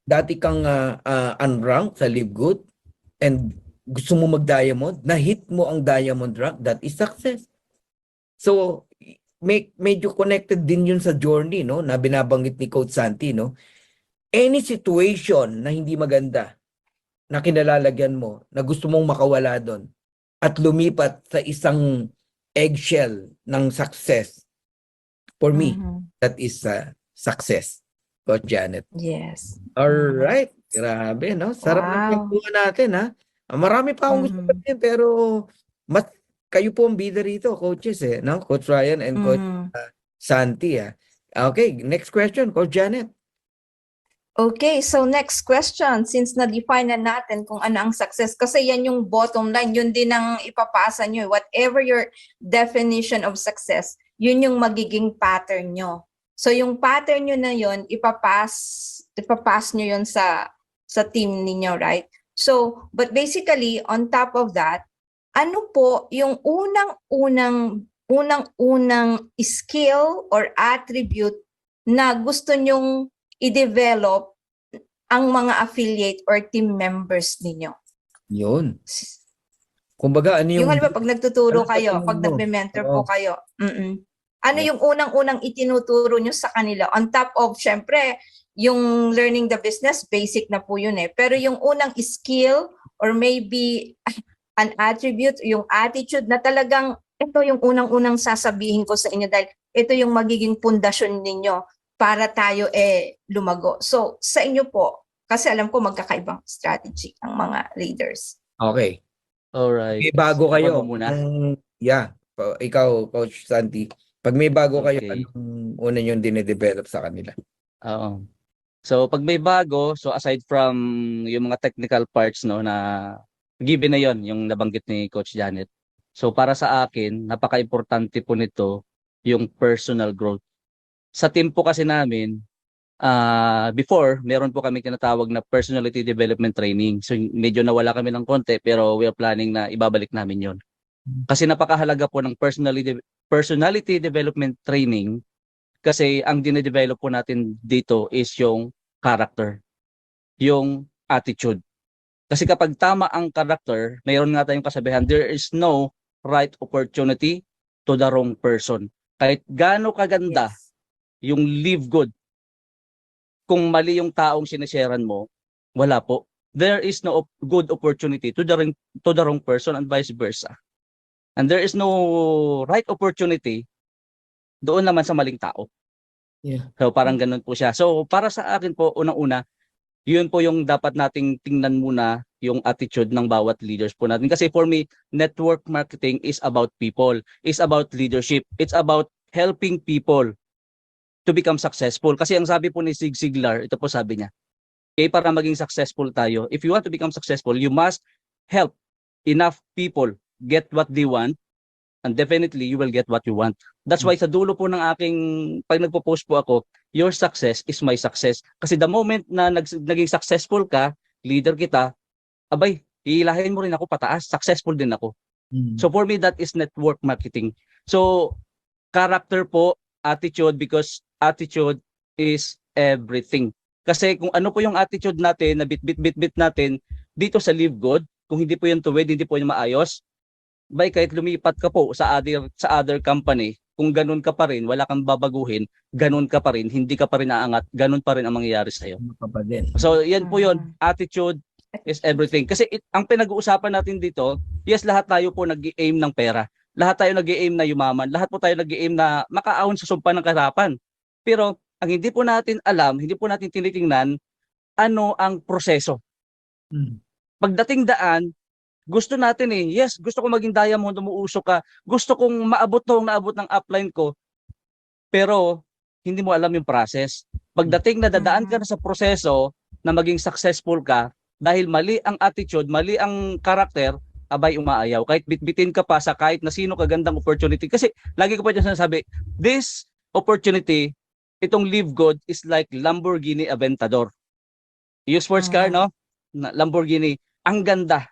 B: Dati kang unranked sa Live Good and gusto mo mag-diamond, na-hit mo ang diamond rank, that is success. So, medyo connected din yun sa journey, no, na binabanggit ni Coach Santi, no? Any situation na hindi maganda na kinalalagyan mo, na gusto mong makawala doon at lumipat sa isang eggshell ng success, for me, that is success, Coach Janet.
A: Yes.
B: Alright. Grabe, no? Sarap ng pagkuha natin, ha? Marami pa akong gusto sabihin, pero mas kayo po ang bida rito, coaches, no? Coach Ryan and Coach Santi, ha? Okay, next question, Coach Janet.
A: Okay, so next question, since na-define na natin kung ano ang success, kasi yan yung bottom line, yun din ang ipapasa nyo. Whatever your definition of success, yun yung magiging pattern nyo. So yung pattern nyo na yun, ipapass nyo yun sa team ninyo, right? So, but basically, on top of that, ano po yung unang skill or attribute na gusto nyong i-develop ang mga affiliate or team members ninyo?
B: Yun. Kumbaga, ano
A: Yung halimbawa, pag nagtuturo kayo, pag
B: mo?
A: nagme-mentor po kayo, ano yung unang-unang itinuturo nyo sa kanila? On top of, syempre, yung learning the business, basic na po yun eh. Pero yung unang skill or maybe an attribute, yung attitude na talagang ito yung unang-unang sasabihin ko sa inyo dahil ito yung magiging pundasyon ninyo para tayo lumago. So sa inyo po, kasi alam ko magkakaibang strategy ang mga leaders.
B: Okay.
D: Alright.
B: May bago
D: Ako
B: kayo.
D: ba muna?
B: Yeah. Ikaw, Coach Santi. Pag may bago kayo,
D: Okay.
B: anong una yung dinedevelop sa kanila?
D: Oo. So pag may bago, so aside from yung mga technical parts, no, na given na yon yung nabanggit ni Coach Janet. So para sa akin, napaka-importante po nito yung personal growth. Sa team po kasi namin, before, meron po kami tinatawag na personality development training. So medyo nawala kami ng konti pero we are planning na ibabalik namin yon. Kasi napakahalaga po ng personality development training kasi ang dinedevelop po natin dito is yung character, yung attitude. Kasi kapag tama ang character, mayroon nga tayong kasabihan, there is no right opportunity to the wrong person. Kahit gaano kaganda
A: Yes.
D: yung live good, kung mali yung taong sinesharean mo, wala po. There is no good opportunity to the wrong person and vice versa. And there is no right opportunity doon naman sa maling tao.
B: Yeah.
D: So parang ganun po siya. So para sa akin po, unang-una, yun po yung dapat nating tingnan muna yung attitude ng bawat leaders po natin. Kasi for me, network marketing is about people, is about leadership, it's about helping people to become successful. Kasi ang sabi po ni Zig Ziglar, ito po sabi niya, para maging successful tayo, if you want to become successful, you must help enough people get what they want, and definitely you will get what you want. That's why sa dulo po ng aking, pag nagpo-post po ako, your success is my success. Kasi the moment na naging successful ka, leader kita, abay, hihilahin mo rin ako pataas, successful din ako. So for me, that is network marketing. So character po, attitude, because attitude is everything. Kasi kung ano po yung attitude natin, na bit natin, dito sa Live Good, kung hindi po yung tuwid, hindi po yung maayos, bay kahit lumipat ka po sa other company, kung ganun ka pa rin, wala kang babaguhin, ganun ka pa rin, hindi ka pa rin aangat, ganun pa rin ang mangyayari sa'yo. So yan po yun, attitude is everything. Kasi ang pinag-uusapan natin dito, yes, lahat tayo po nag-i-aim ng pera. Lahat tayo nag-i-aim na yumaman. Lahat po tayo nag-i-aim na makaahon sa sumpa ng kahirapan. Pero ang hindi po natin alam, hindi po natin tinitingnan, ano ang proseso. Pagdating daan, gusto natin yes, gusto ko maging diamond, umuusok ka. Gusto kong naabot ng upline ko. Pero hindi mo alam yung process. Pagdating na dadaan ka na sa proseso na maging successful ka, dahil mali ang attitude, mali ang karakter, abay umaayaw. Kahit bitbitin ka pa sa kahit na sino kagandang opportunity. Kasi lagi ko pa dyan sinasabi, this opportunity, itong Live Good is like Lamborghini Aventador. Yung sports car, no? Lamborghini. Ang ganda.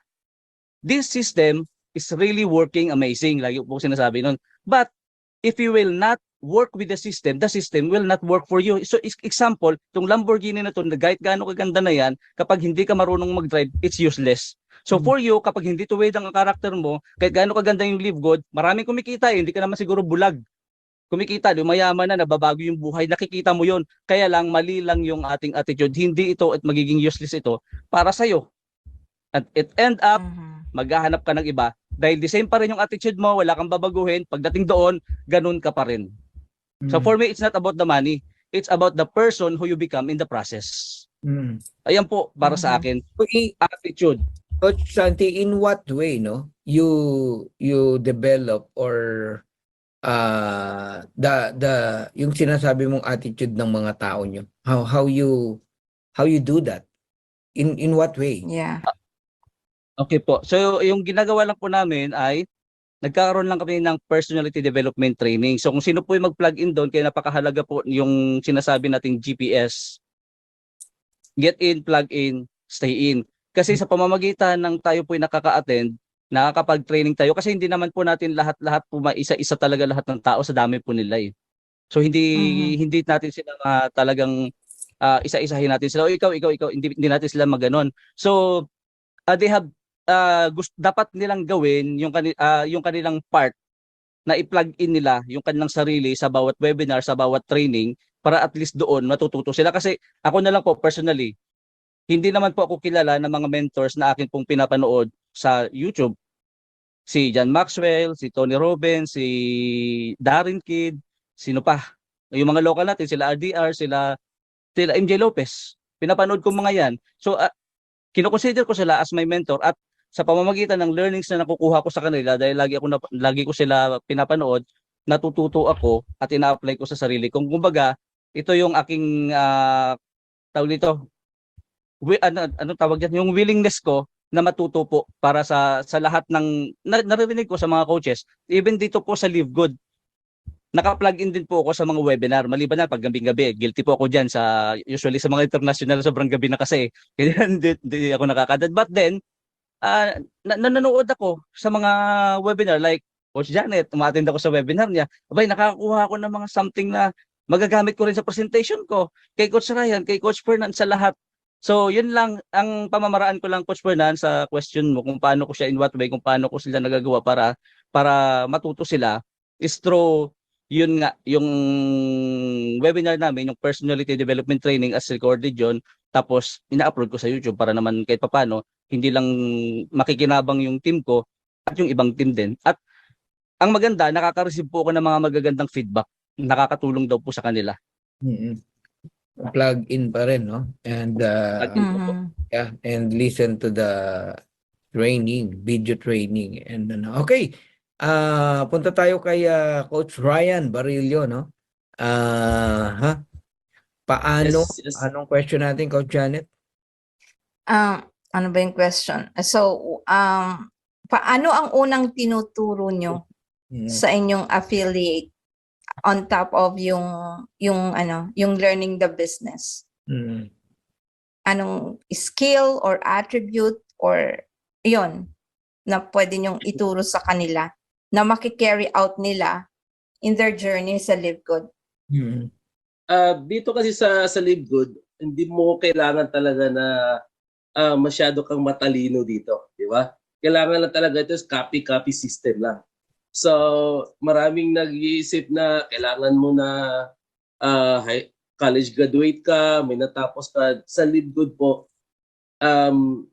D: This system is really working amazing. Lagi po sinasabi nun. But if you will not work with the system will not work for you. So example, itong Lamborghini na to, kahit gaano kaganda na yan, kapag hindi ka marunong mag-drive, it's useless. So for you, kapag hindi tuwid ang karakter mo, kahit gaano kaganda yung Live Good, maraming kumikita, hindi ka naman siguro bulag. Kumikita, lumayaman na, nababago yung buhay, nakikita mo yon. Kaya lang, mali lang yung ating attitude. Hindi ito at magiging useless ito para sa'yo. At it end up, maghahanap ka ng iba. Dahil the same pa rin yung attitude mo, wala kang babaguhin. Pagdating doon, ganun ka pa rin. So for me, it's not about the money. It's about the person who you become in the process. Ayan po para sa akin. Attitude.
B: Coach Santi, in what way, no, you develop or yung sinasabi mong attitude ng mga tao nyo? How you do that? In what way?
A: Yeah.
D: Okay po. So yung ginagawa lang po namin ay nagkakaroon lang kami ng personality development training. So kung sino po yung mag-plug in doon, kaya napakahalaga po yung sinasabi nating GPS. Get in, plug in, stay in. Kasi sa pamamagitan ng tayo po yung nakaka-attend, nakakapag-training tayo. Kasi hindi naman po natin lahat po isa-isa talaga lahat ng tao sa dami po nila eh. So hindi natin sila talagang isa-isahin natin sila. O ikaw, hindi natin sila maganon. So they have dapat nilang gawin yung kanilang part na i-plug in nila yung kanilang sarili sa bawat webinar, sa bawat training para at least doon matututo sila. Kasi ako na lang po personally, hindi naman po ako kilala ng mga mentors na akin pong pinapanood sa YouTube. Si John Maxwell, si Tony Robbins, si Darren Kidd, sino pa? Yung mga local natin, sila RDR, sila MJ Lopez. Pinapanood ko mga yan. So kino-consider ko sila as my mentor at sa pamamagitan ng learnings na nakukuha ko sa kanila dahil lagi ko sila pinapanood, natututo ako at ina-apply ko sa sarili. Kung kumbaga, ito yung aking tawag dito, ano tawag diyan, yung willingness ko na matuto po para sa lahat ng naririnig ko sa mga coaches, even dito po sa Live Good. naka-plug in din po ako sa mga webinar. Maliban na pag gabing-gabi, guilty po ako diyan sa usually sa mga international sobrang gabi na kasi. Kaya hindi ako nakakadad. But then, nanonood ako sa mga webinar like Coach Janet, umattend ako sa webinar niya. Abay, nakakakuha ako ng mga something na magagamit ko rin sa presentation ko. Kay Coach Ryan, kay Coach Fernan, sa lahat. So, yun lang ang pamamaraan ko lang, Coach Fernan, sa question mo kung paano ko siya in what way, kung paano ko sila nagagawa para matuto sila is through yun nga, yung webinar namin, yung personality development training as recorded yun, tapos ina-upload ko sa YouTube para naman kahit papano, hindi lang makikinabang yung team ko at yung ibang team din. At ang maganda, nakaka-receive po ako ng mga magagandang feedback. Nakakatulong daw po sa kanila.
B: Mm-mm. Plug in pa rin, no? And yeah, and listen to the training, video training, and okay. Punta tayo kay Coach Ryan Barillo, no? Paano?
C: Yes.
B: Anong question natin, Coach Janet?
A: Ano ba yung question? So, paano ang unang tinuturo nyo sa inyong affiliate on top of yung learning the business? Anong skill or attribute or yon na pwede nyong ituro sa kanila na maki-carry out nila in their journey sa Live Good?
C: Dito kasi sa Live Good, hindi mo kailangan talaga na masyado kang matalino dito, di ba? Kailangan lang talaga ito is copy system lang. So, maraming nag-iisip na kailangan mo na college graduate ka, may natapos ka. Sa Live Good po, ang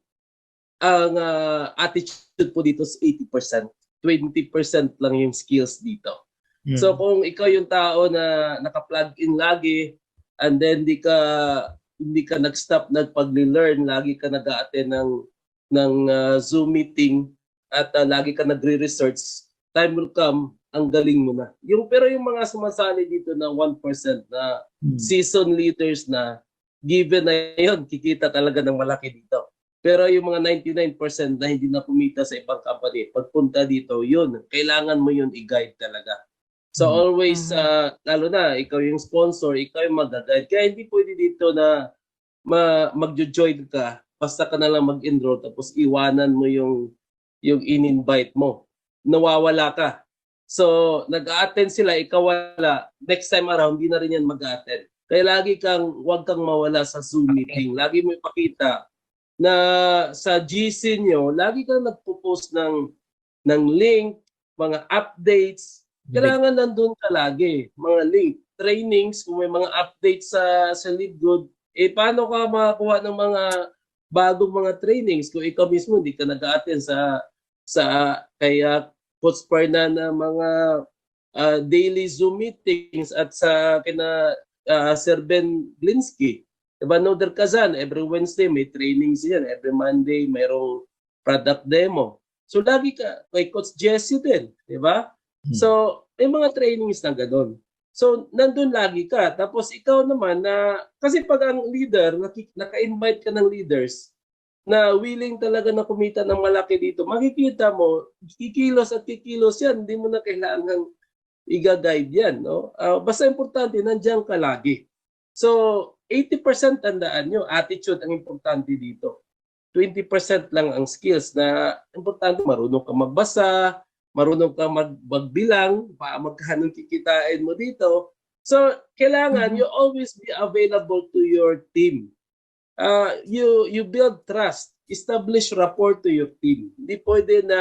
C: attitude po dito is 80%. 20% lang yung skills dito. So kung ikaw yung tao na naka-plug in lagi and then hindi ka nag-stop nagpag-learn, lagi ka nag-a-attend ng Zoom meeting at lagi ka nagre-research, time will come, ang galing mo na. Pero yung mga sumasali dito na 1% na season leaders na given na yun, kikita talaga ng malaki dito. Pero yung mga 99% na hindi na kumita sa ibang company, pagpunta dito, yun, kailangan mo yun i-guide talaga. So always, lalo na, ikaw yung sponsor, ikaw yung mag-guide. Kaya hindi pwede dito na mag-join ka, basta ka na lang mag-enroll, tapos iwanan mo yung in-invite mo. Nawawala ka. So, nag-a-attend sila, ikaw wala. Next time around, hindi na rin yan mag-a-attend. Kaya huwag kang mawala sa Zoom meeting. Lagi mo ipakita na sa GC nyo, lagi kang nagpo-post ng link, mga updates. Kailangan nandun ka lagi. Mga link, trainings, kung may mga updates sa Live Good, paano ka makakuha ng mga bagong mga trainings kung ikaw mismo hindi ka nag-a-attend sa kaya Coach Fernan na mga daily Zoom meetings at sa kina Sir Ben Glinsky. Diba, Noder Kazan, every Wednesday may trainings yan. Every Monday mayroong product demo. So lagi ka, kay Coach Jesse din. Diba? So may mga trainings na gano'n. So nandun lagi ka. Tapos ikaw naman kasi pag ang leader, naka-invite ka ng leaders na willing talaga na kumita ng malaki dito, makikita mo, kikilos at kikilos yan. Hindi mo na kailangan i-guide yan. No? Basta importante, nandiyan ka lagi. So 80% tandaan nyo, attitude ang importante dito. 20% lang ang skills na importante, marunong ka magbasa, marunong ka magbilang, magkano kikitain mo dito. So, kailangan you always be available to your team. You build trust, establish rapport to your team. Hindi pwede na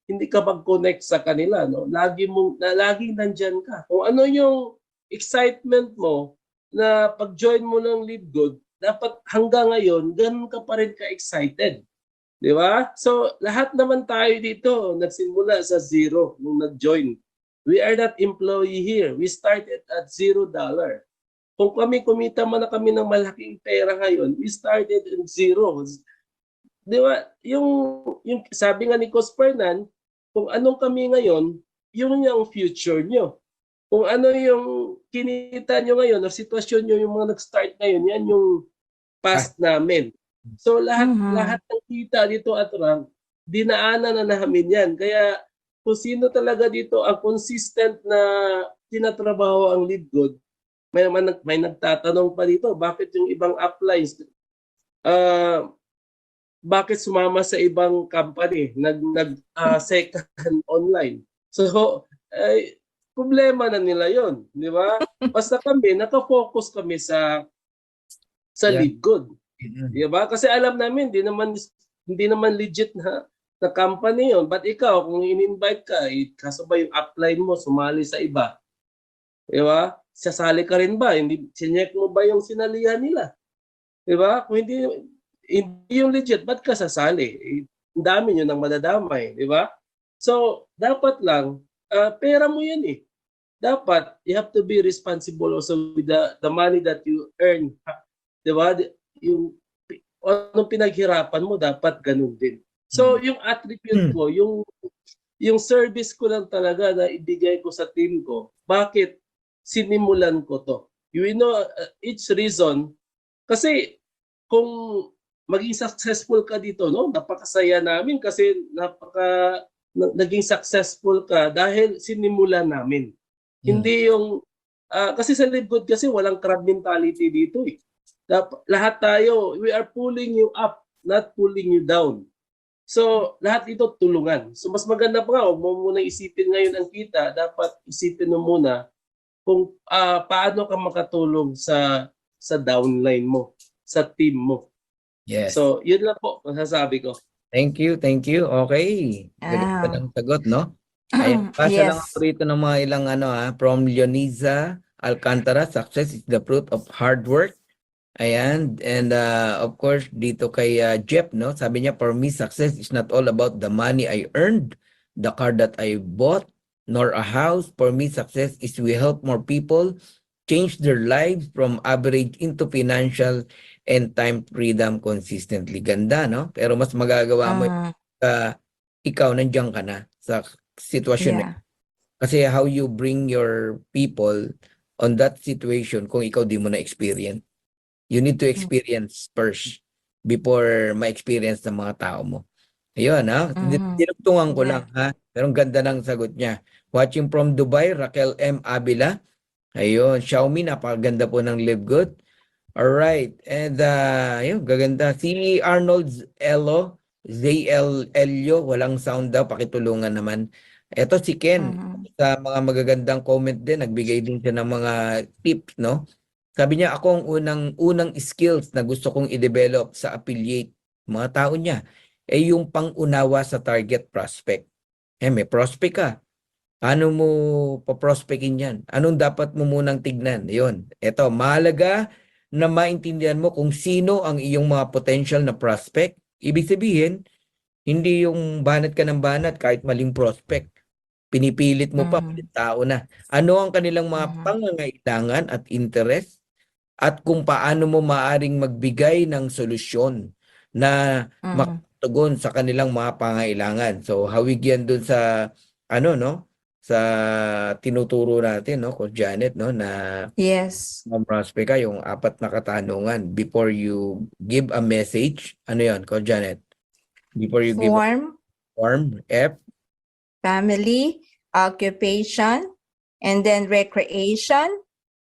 C: hindi ka mag-connect sa kanila. No? Laging nandyan ka. Kung ano yung excitement mo, na pag-join mo ng Live Good, dapat hanggang ngayon, ganun ka pa rin ka-excited. Di ba? So, lahat naman tayo dito, nagsimula sa zero nung nag-join. We are not employee here. We started at $0. Kung kumita man na kami ng malaking pera ngayon, we started at zero. Di ba? Yung sabi nga ni Coach Fernan, kung anong kami ngayon, yun yung future nyo. Kung ano yung kinita nyo ngayon, o sitwasyon nyo, yung mga nag-start ngayon, yan yung past namin. So lahat ng kita dito at rank, dinaanan na namin yan. Kaya kung sino talaga dito ang consistent na tinatrabaho ang Live Good, may nagtatanong pa dito, bakit yung ibang uplines, bakit sumama sa ibang company, second online. So, problema na nila yon, di ba? Basta kami, nakafocus kami sa
B: Yeah.
C: Live Good.
B: Mm.
C: Di ba? Kasi alam namin, hindi naman legit na company yon. But ikaw, kung in-invite ka, kasabay yung upline mo, sumali sa iba. Di ba? Sasali ka rin ba? Sinyek mo ba yung sinalihan nila? Di ba? Kung hindi yung legit, ba't ka sasali? Ang dami nyo nang madadamay. Di ba? So, dapat lang, pera mo yan eh. Dapat, you have to be responsible also with the money that you earn. Di ba? Yung anong pinaghirapan mo, dapat ganun din. So, yung attribute ko, yung service ko lang talaga na ibigay ko sa team ko, bakit sinimulan ko to? You know, each reason, kasi kung maging successful ka dito, no? Napakasaya namin kasi naging successful ka dahil sinimulan namin. Hindi yung, kasi sa Live Good kasi walang crab mentality dito eh. Lahat tayo, we are pulling you up, not pulling you down. So, lahat ito tulungan. So, mas maganda pa nga, huwag mo muna isipin ngayon ang kita, dapat isipin mo muna kung paano ka makatulong sa downline mo, sa team mo.
B: Yes.
C: So, yun lang po masasabi ko.
B: Thank you, thank you. Okay. Ganda ng sagot, no? Ayan, pasa lang ako
A: Yes.
B: rito ng mga ilang from Leoniza Alcantara, success is the fruit of hard work. Ayan, and of course, dito kay Jeff, no? Sabi niya, for me, success is not all about the money I earned, the car that I bought, nor a house. For me, success is we help more people change their lives from average into financial and time freedom consistently. Ganda, no? Pero mas magagawa mo ikaw, nandiyan ka na sa sitwasyon na.
A: Yeah.
B: Kasi how you bring your people on that situation kung ikaw di mo na-experience. You need to experience first before ma-experience ng mga tao mo. Ayun, ha? Dinugtungan ko lang, ha? Pero ang ganda ng sagot niya. Watching from Dubai, Raquel M. Abila. Ayun, Xiaomi, napakaganda po ng Live Good. Alright, and ayun, gaganda. Si Arnold ZL Elio, walang sound daw, pakitulungan naman. Eto si Ken, sa mga magagandang comment din, nagbigay din siya ng mga tips, no? Sabi niya, ako ang unang skills na gusto kong i-develop sa affiliate, mga tao niya, ay yung pangunawa sa target prospect. May prospect ka. Paano mo pa-prospectin yan? Anong dapat mo munang tignan? Yun. Ito, mahalaga na maintindihan mo kung sino ang iyong mga potential na prospect. Ibig sabihin, hindi yung banat ka ng banat kahit maling prospect. Pinipilit mo pa, tao na. Ano ang kanilang mga pangangailangan at interest at kung paano mo maaring magbigay ng solusyon na makatugon sa kanilang mga pangangailangan. So, hawig yan dun sa, sa tinuturo natin, no, Coach Janet, no, na
A: Yes.
B: prospect ka, yung 4 na katanungan before you give a message. Ano yan, Coach Janet? Before you give a form, F,
A: family, occupation, and then recreation,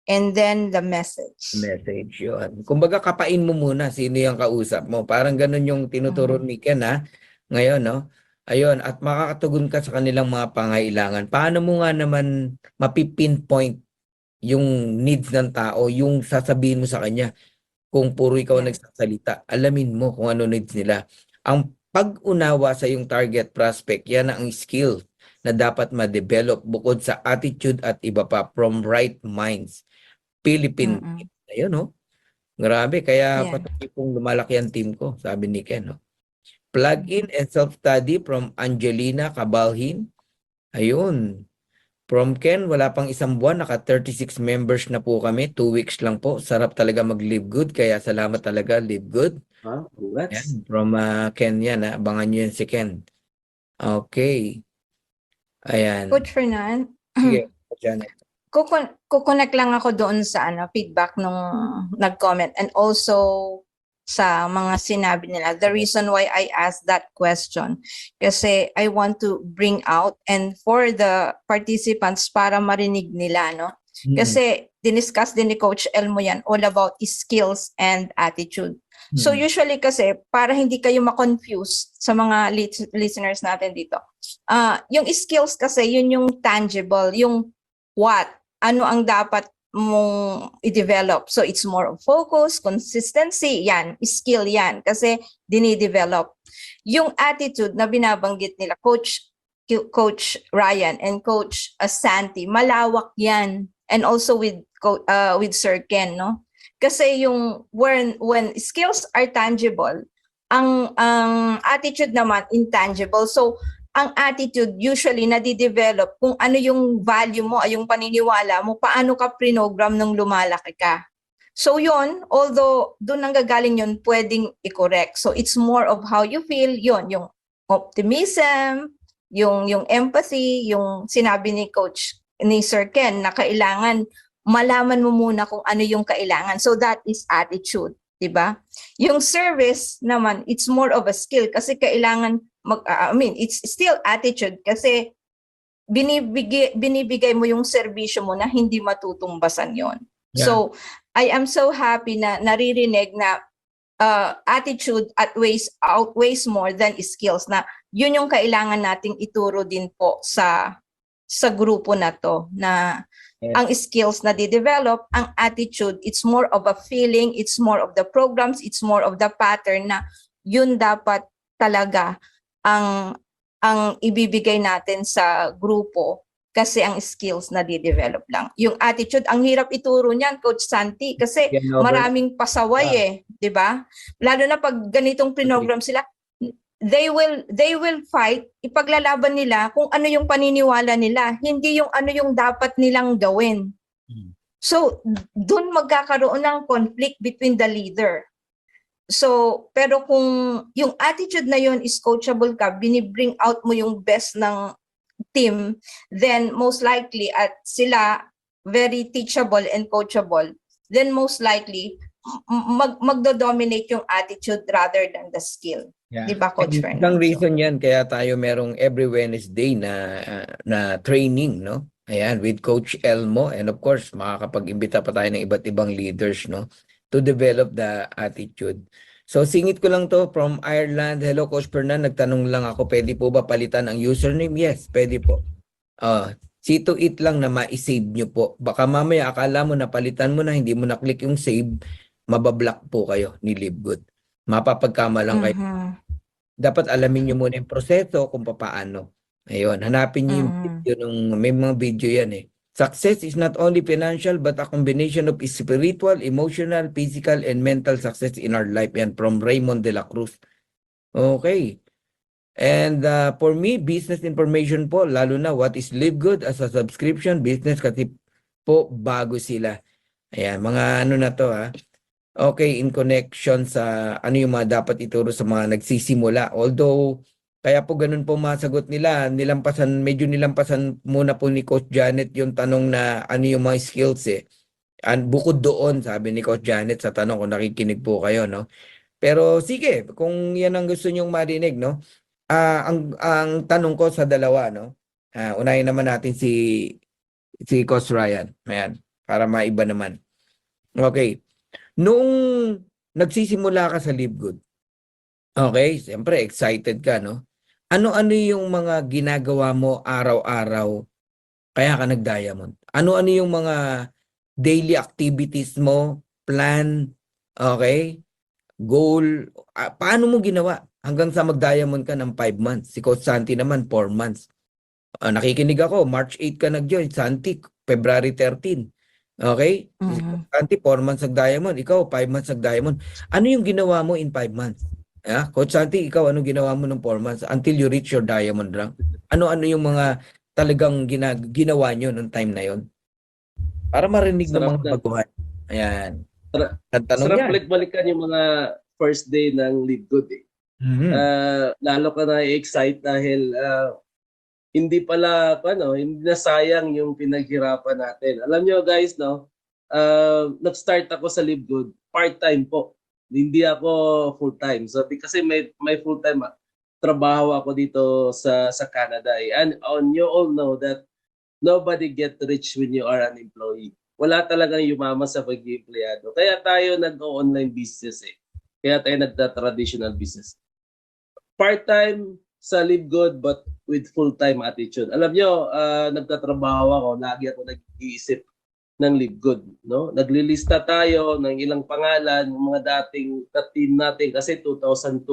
A: and then the message.
B: yun. Kumbaga, kapain mo muna sino yung kausap mo. Parang ganun yung tinuturo ni Ken, ngayon, no? Ayun, at makakatugon ka sa kanilang mga pangailangan. Paano mo nga naman mapipinpoint yung needs ng tao, yung sasabihin mo sa kanya kung puro ikaw nagsasalita. Alamin mo kung ano needs nila. Ang pag-unawa sa yung target prospect, yan ang skill na dapat ma-develop bukod sa attitude at iba pa from right minds. Philippine team. Ayun, no? Grabe, kaya patuloy pong lumalaki ang team ko, sabi ni Ken, no? Plug-in and self-study from Angelina Cabalhin. Ayun. From Ken, wala pang 1 buwan, naka 36 members na po kami. 2 weeks lang po. Sarap talaga mag-Live Good, kaya salamat talaga, Live Good.
C: Congrats.
B: Yan, from Ken yan, abangan nyo yan si Ken. Okay. Ayan.
A: Coach Fernan,
B: Sige, Janet.
A: kukonek lang ako doon sa feedback nung nag-comment, and also sa mga sinabi nila. The reason why I asked that question, kasi I want to bring out and for the participants para marinig nila, no? Kasi diniscuss din ni Coach Elmo yan, all about skills and attitude. So usually kasi, para hindi kayo ma-confuse sa mga listeners natin dito, yung skills kasi, yun yung tangible, yung what, ano ang dapat mong i-develop. So it's more of focus, consistency, yan, skill yan, kasi dinidevelop. Yung attitude na binabanggit nila, Coach Ryan and Coach Santi, malawak yan. And also with Sir Ken, no? Kasi yung when skills are tangible, ang attitude naman intangible. So ang attitude usually nadidevelop kung ano yung value mo, ay yung paniniwala mo, paano ka prinogram nung lumalaki ka. So yun, although doon nanggagaling yun, pwedeng i-correct. So it's more of how you feel, yun, yung optimism, yung empathy, yung sinabi ni Sir Ken na kailangan malaman mo muna kung ano yung kailangan. So that is attitude, 'di ba? Yung service naman, it's more of a skill kasi kailangan it's still attitude kasi binibigay mo yung serbisyo mo na hindi matutumbasan 'yon.
B: Yeah.
A: So I am so happy na naririnig na attitude outweighs more than skills, na yun yung kailangan nating ituro din po sa grupo na to, na ang skills na di-develop, ang attitude, it's more of a feeling, it's more of the programs, it's more of the pattern na yun dapat talaga ang ibibigay natin sa grupo, kasi ang skills na di-develop lang. Yung attitude, ang hirap ituro niyan, Coach Santi, kasi maraming pasaway di ba? Lalo na pag ganitong program sila, they will fight, ipaglalaban nila kung ano yung paniniwala nila, hindi yung ano yung dapat nilang gawin. So, doon magkakaroon ng conflict between the leader. So, pero kung yung attitude na yun is coachable ka, binibring out mo yung best ng team, then most likely at sila very teachable and coachable, then most likely magdo-dominate yung attitude rather than the skill.
B: Yeah.
A: Di ba, Coach Fernando?
B: Isang reason yan kaya tayo merong every Wednesday na training, no? Ayan, with Coach Elmo, and of course, makakapag-imbita pa tayo ng iba't ibang leaders, no? To develop the attitude. So, singit ko lang to from Ireland. Hello, Coach Fernand. Nagtanong lang ako, pwede po ba palitan ang username? Yes, pwede po. See to it lang na ma-save nyo po. Baka mamaya akala mo na palitan mo na, hindi mo na-click yung save, mabablock po kayo ni LiveGood. Mapapagkama lang kayo. Dapat alamin nyo muna yung proseso kung paano. Ayun, hanapin nyo yung video may mga video yan eh. Success is not only financial but a combination of spiritual, emotional, physical, and mental success in our life. Yan, from Raymond de la Cruz. Okay. And for me, business information po, lalo na what is LiveGood as a subscription business, kasi po bago sila. Ayan, mga ano na to ha. Okay, in connection sa ano yung mga dapat ituro sa mga nagsisimula. Although, kaya po ganun po masagot nila, medyo nilampasan muna po ni Coach Janet yung tanong na ano yung mga skills eh. Bukod doon, sabi ni Coach Janet sa tanong, kung nakikinig po kayo, no? Pero sige, kung yan ang gusto nyong marinig, no? Ang tanong ko sa dalawa, no? Unahin naman natin si Coach Ryan. Ayan, para maiba naman. Okay. Noong nagsisimula ka sa LiveGood, okay, siyempre excited ka, no? Ano-ano yung mga ginagawa mo araw-araw kaya ka nag-diamond? Ano-ano yung mga daily activities mo, plan, okay, goal? Paano mo ginawa hanggang sa mag-diamond ka ng 5 months? Si Coach Santi naman, 4 months. Nakikinig ako, March 8 ka nag-join, Santi, February 13. Okay? Santi, 4 months nag-diamond. Ikaw, 5 months nag-diamond. Ano yung ginawa mo in 5 months? Coach Santi, ikaw, ano ginawa mo ng 4 months until you reach your diamond rank? Ano-ano yung mga talagang ginawa nyo nung time na yon? Para marinig ng mga baguhan. Ayan.
C: Sarap balik-balikan yung mga first day ng LiveGood eh. Lalo ka na i-excite dahil hindi pala hindi na sayang yung pinaghirapan natin. Alam nyo guys, no? Nag-start ako sa LiveGood, part-time po. Hindi ako full-time. So, kasi may full-time trabaho ako dito sa Canada. And you all know that nobody get rich when you are an employee. Wala talagang yumaman sa pagiging empleyado. Kaya tayo nag-online business eh. Kaya tayo nagta-traditional business. Part-time sa Live Good but with full-time attitude. Alam nyo, nagtatrabaho ako, lagi ako nag-iisip ng Live Good. No? Naglilista tayo ng ilang pangalan, ng mga dating team natin kasi 2002,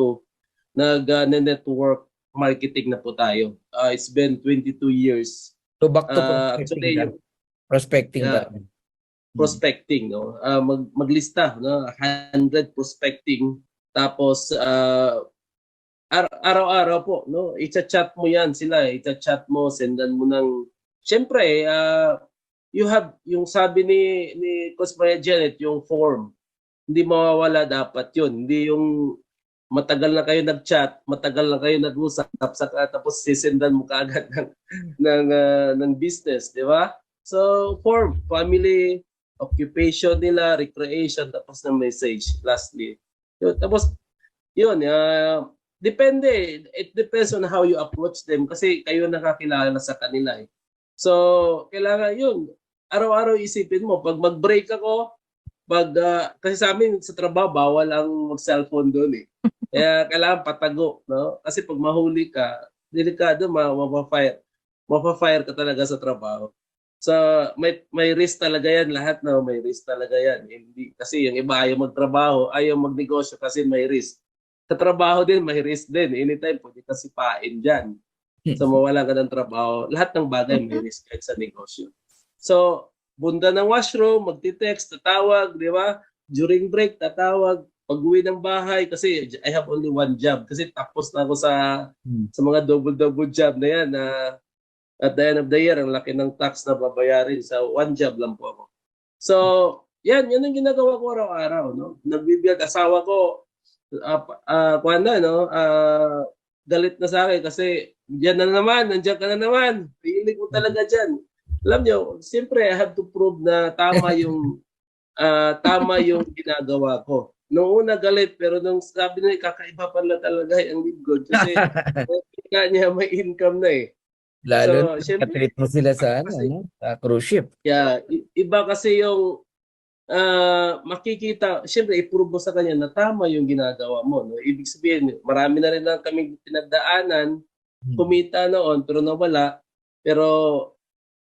C: nag-network marketing na po tayo. It's been 22 years.
B: So back to
C: Actually,
B: prospecting
C: yeah,
B: ba?
C: prospecting, no? Maglista, no? 100 prospecting. Tapos, araw-araw po, no? I-chat mo yan sila. I-chat mo, sendan mo ng... Siyempre, you have, yung sabi ni Coach Maria Janet, yung form. Hindi mawawala dapat yun. Hindi yung matagal na kayo nag-chat, matagal na kayo nag-usap, tapos sisendan mo kaagad ng business, di ba? So, form, family, occupation nila, recreation, tapos ng message, lastly. Yun, tapos, yun, depende. It depends on how you approach them kasi kayo nakakilala sa kanila eh. So, kailangan yun. Araw-araw isipin mo, pag mag-break ako, kasi sa amin sa trabaho, bawal ang mag-cellphone doon eh. Kaya kailangan patago, no? Kasi pag mahuli ka, delikado, mapafire ka talaga sa trabaho. So, may risk talaga yan lahat, no? May risk talaga yan. Hindi, kasi yung iba ayaw magtrabaho, ayaw magnegosyo kasi may risk. Sa trabaho din, may risk din. Anytime, pwede ka sipain dyan. So, mawala ka ng trabaho. Lahat ng bagay may risk kahit sa negosyo. So, bunda ng washroom, magti-text, tatawag, di ba? During break, tatawag. Pag-uwi ng bahay, kasi I have only one job. Kasi tapos na ako sa mga double-double job na yan. At the end of the year, ang laki ng tax na babayarin sa one job lang po ako. So, yan ang ginagawa ko araw-araw. No? Nagbibiyag asawa ko, galit na sa akin kasi diyan na naman, nandiyan ka na naman. Piling mo talaga dyan. Alam nyo, siyempre I have to prove na tama yung ginagawa ko. Noong una galit, pero nung sabi na kakaiba pala talaga yung Live Good kasi niya may income na eh.
B: Lalo
C: So,
B: na treat mo sila sa sa cruise ship.
C: Yeah, iba kasi yung makikita, siyempre i-prove mo sa kanya na tama yung ginagawa mo. No? Ibig sabihin, marami na rin lang kaming pinagdaanan, kumita noon pero nawala, pero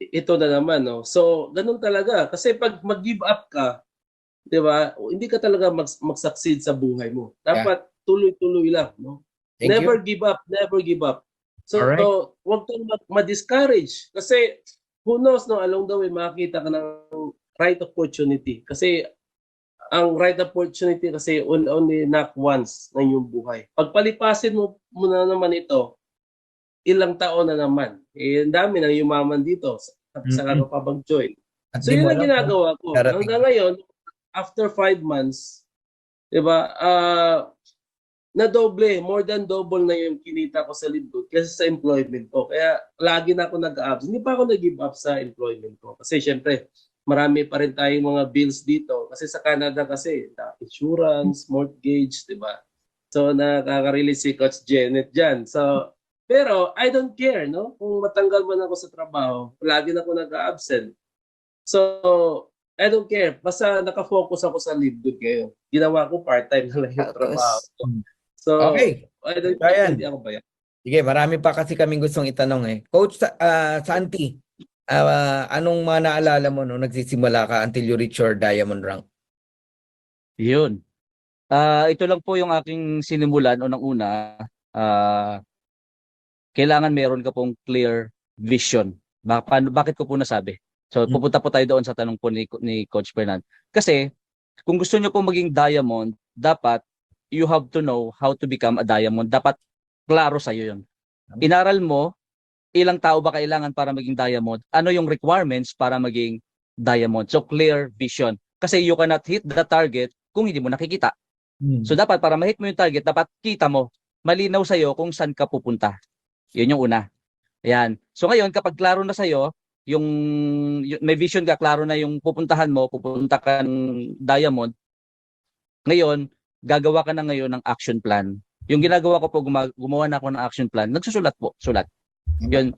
C: ito na naman. No? So, ganun talaga. Kasi pag mag-give up ka, di ba, hindi ka talaga mag-succeed sa buhay mo. Dapat tuloy-tuloy lang. No? Never give up, never give up. So, huwag kang ma-discourage. Kasi, who knows, no, along the way, makakita ka ng right opportunity. Kasi, ang right opportunity kasi only knock once na yung buhay. Pag palipasin mo na naman ito, ilang taon na naman. Ang dami na yumaman dito. Saka ka pa mag-join. So, yun ang ginagawa ko. Hanggang ngayon, after 5 months, di ba, na doble, more than double na yung kinita ko sa Live Good kasi sa employment ko. Kaya lagi na ako nag-abs. Hindi pa ako nag-give up sa employment ko. Kasi syempre, marami pa rin tayong mga bills dito. Kasi sa Canada kasi, insurance, mortgage, di ba? So, nakaka-release si Coach Janet dyan. So, pero I don't care, no? Kung matanggal man ako sa trabaho, lagi na ako nag-absent. So, I don't care. Basta nakafocus ako sa Live Good ngayon. Ginawa ko part-time na lang yung trabaho. So,
B: okay.
C: Hindi ako bayan.
B: Sige, marami pa kasi kaming gustong itanong eh. Coach Santi, anong mga naalala mo nung nagsisimula ka until you reach your diamond rank?
D: Yun. Ito lang po yung aking sinimulan unang-una. Kailangan meron ka pong clear vision. Bakit ko po nasabi? So, pupunta po tayo doon sa tanong po ni Coach Fernand. Kasi, kung gusto nyo pong maging diamond, dapat you have to know how to become a diamond. Dapat klaro sa'yo yun. Inaral mo, ilang tao ba kailangan para maging diamond? Ano yung requirements para maging diamond? So, clear vision. Kasi you cannot hit the target kung hindi mo nakikita. So, dapat para ma-hit mo yung target, dapat kita mo. Malinaw sa'yo kung saan ka pupunta. Yun yung una. Ayan. So, ngayon, kapag klaro na sa'yo, yung may vision ka, klaro na yung pupuntahan mo, pupunta ka ng diamond. Ngayon, gagawa ka na ngayon ng action plan. Yung ginagawa ko po, gumawa na ako ng action plan. Nagsusulat po, sulat. Yun,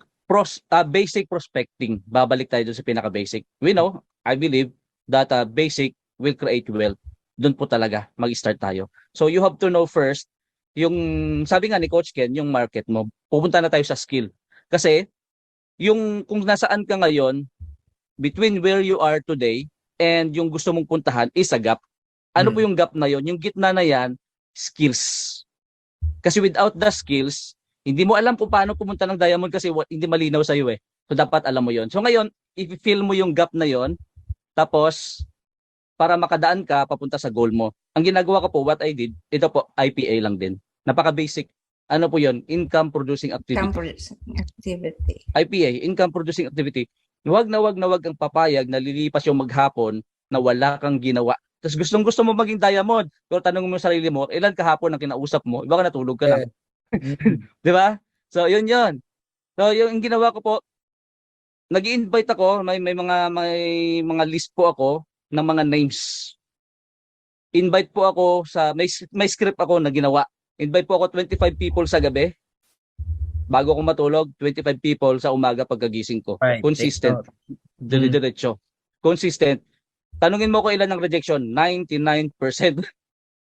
D: basic prospecting. Babalik tayo doon sa pinaka-basic. We know, I believe, that basic will create wealth. Doon po talaga mag-start tayo. So you have to know first, yung sabi nga ni Coach Ken, yung market mo. Pupunta na tayo sa skill. Kasi, yung kung nasaan ka ngayon, between where you are today and yung gusto mong puntahan is a gap. Ano po yung gap na yon? Yung gitna na yan, skills. Kasi without the skills, hindi mo alam kung paano pumunta ng diamond kasi hindi malinaw sa iyo eh. So dapat alam mo yon. So ngayon, i-fill mo yung gap na yon, tapos para makadaan ka papunta sa goal mo. Ang ginagawa ko po, what I did, ito po, IPA lang din. Napaka-basic. Ano po yon? Income Producing Activity.
A: Activity.
D: IPA, Income Producing Activity. Huwag na wag ang papayag na lilipas yung maghapon na wala kang ginawa. Tapos gustong-gusto mo maging diamond. Pero tanong mo sa sarili mo, ilan kahapon ang kinausap mo? Iba ka natulog ka lang. Di ba? So, yun. So, yung ginawa ko po, nag-i-invite ako, may mga list po ako ng mga names. Invite po ako sa, may script ako na ginawa. Invite po ako 25 people sa gabi. Bago ako matulog, 25 people sa umaga pagkagising ko.
B: Right.
D: Consistent. Diretso. Consistent. Tanungin mo ko ilan ng rejection? 99%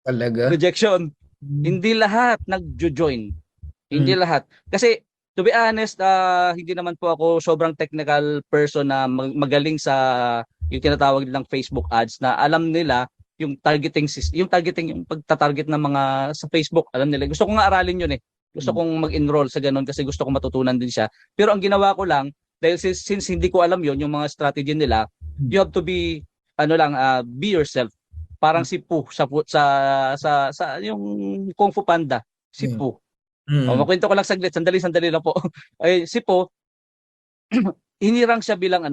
B: Talaga?
D: rejection. Hindi lahat nag-join. Hindi lahat. Kasi, to be honest, hindi naman po ako sobrang technical person na magaling sa yung tinatawag nilang Facebook ads na alam nila yung targeting system, yung pagta-target ng mga sa Facebook, alam nila. Gusto ko nga aralin yun eh. Gusto kong mag-enroll sa ganun kasi gusto ko matutunan din siya. Pero ang ginawa ko lang, dahil since hindi ko alam yun, yung mga strategy nila, you have to be be yourself. Parang si Pooh sa yung Kung Fu Panda, si Pooh. Makwento ko lang saglit, sandali lang po. Ay si Pooh hinirang siya bilang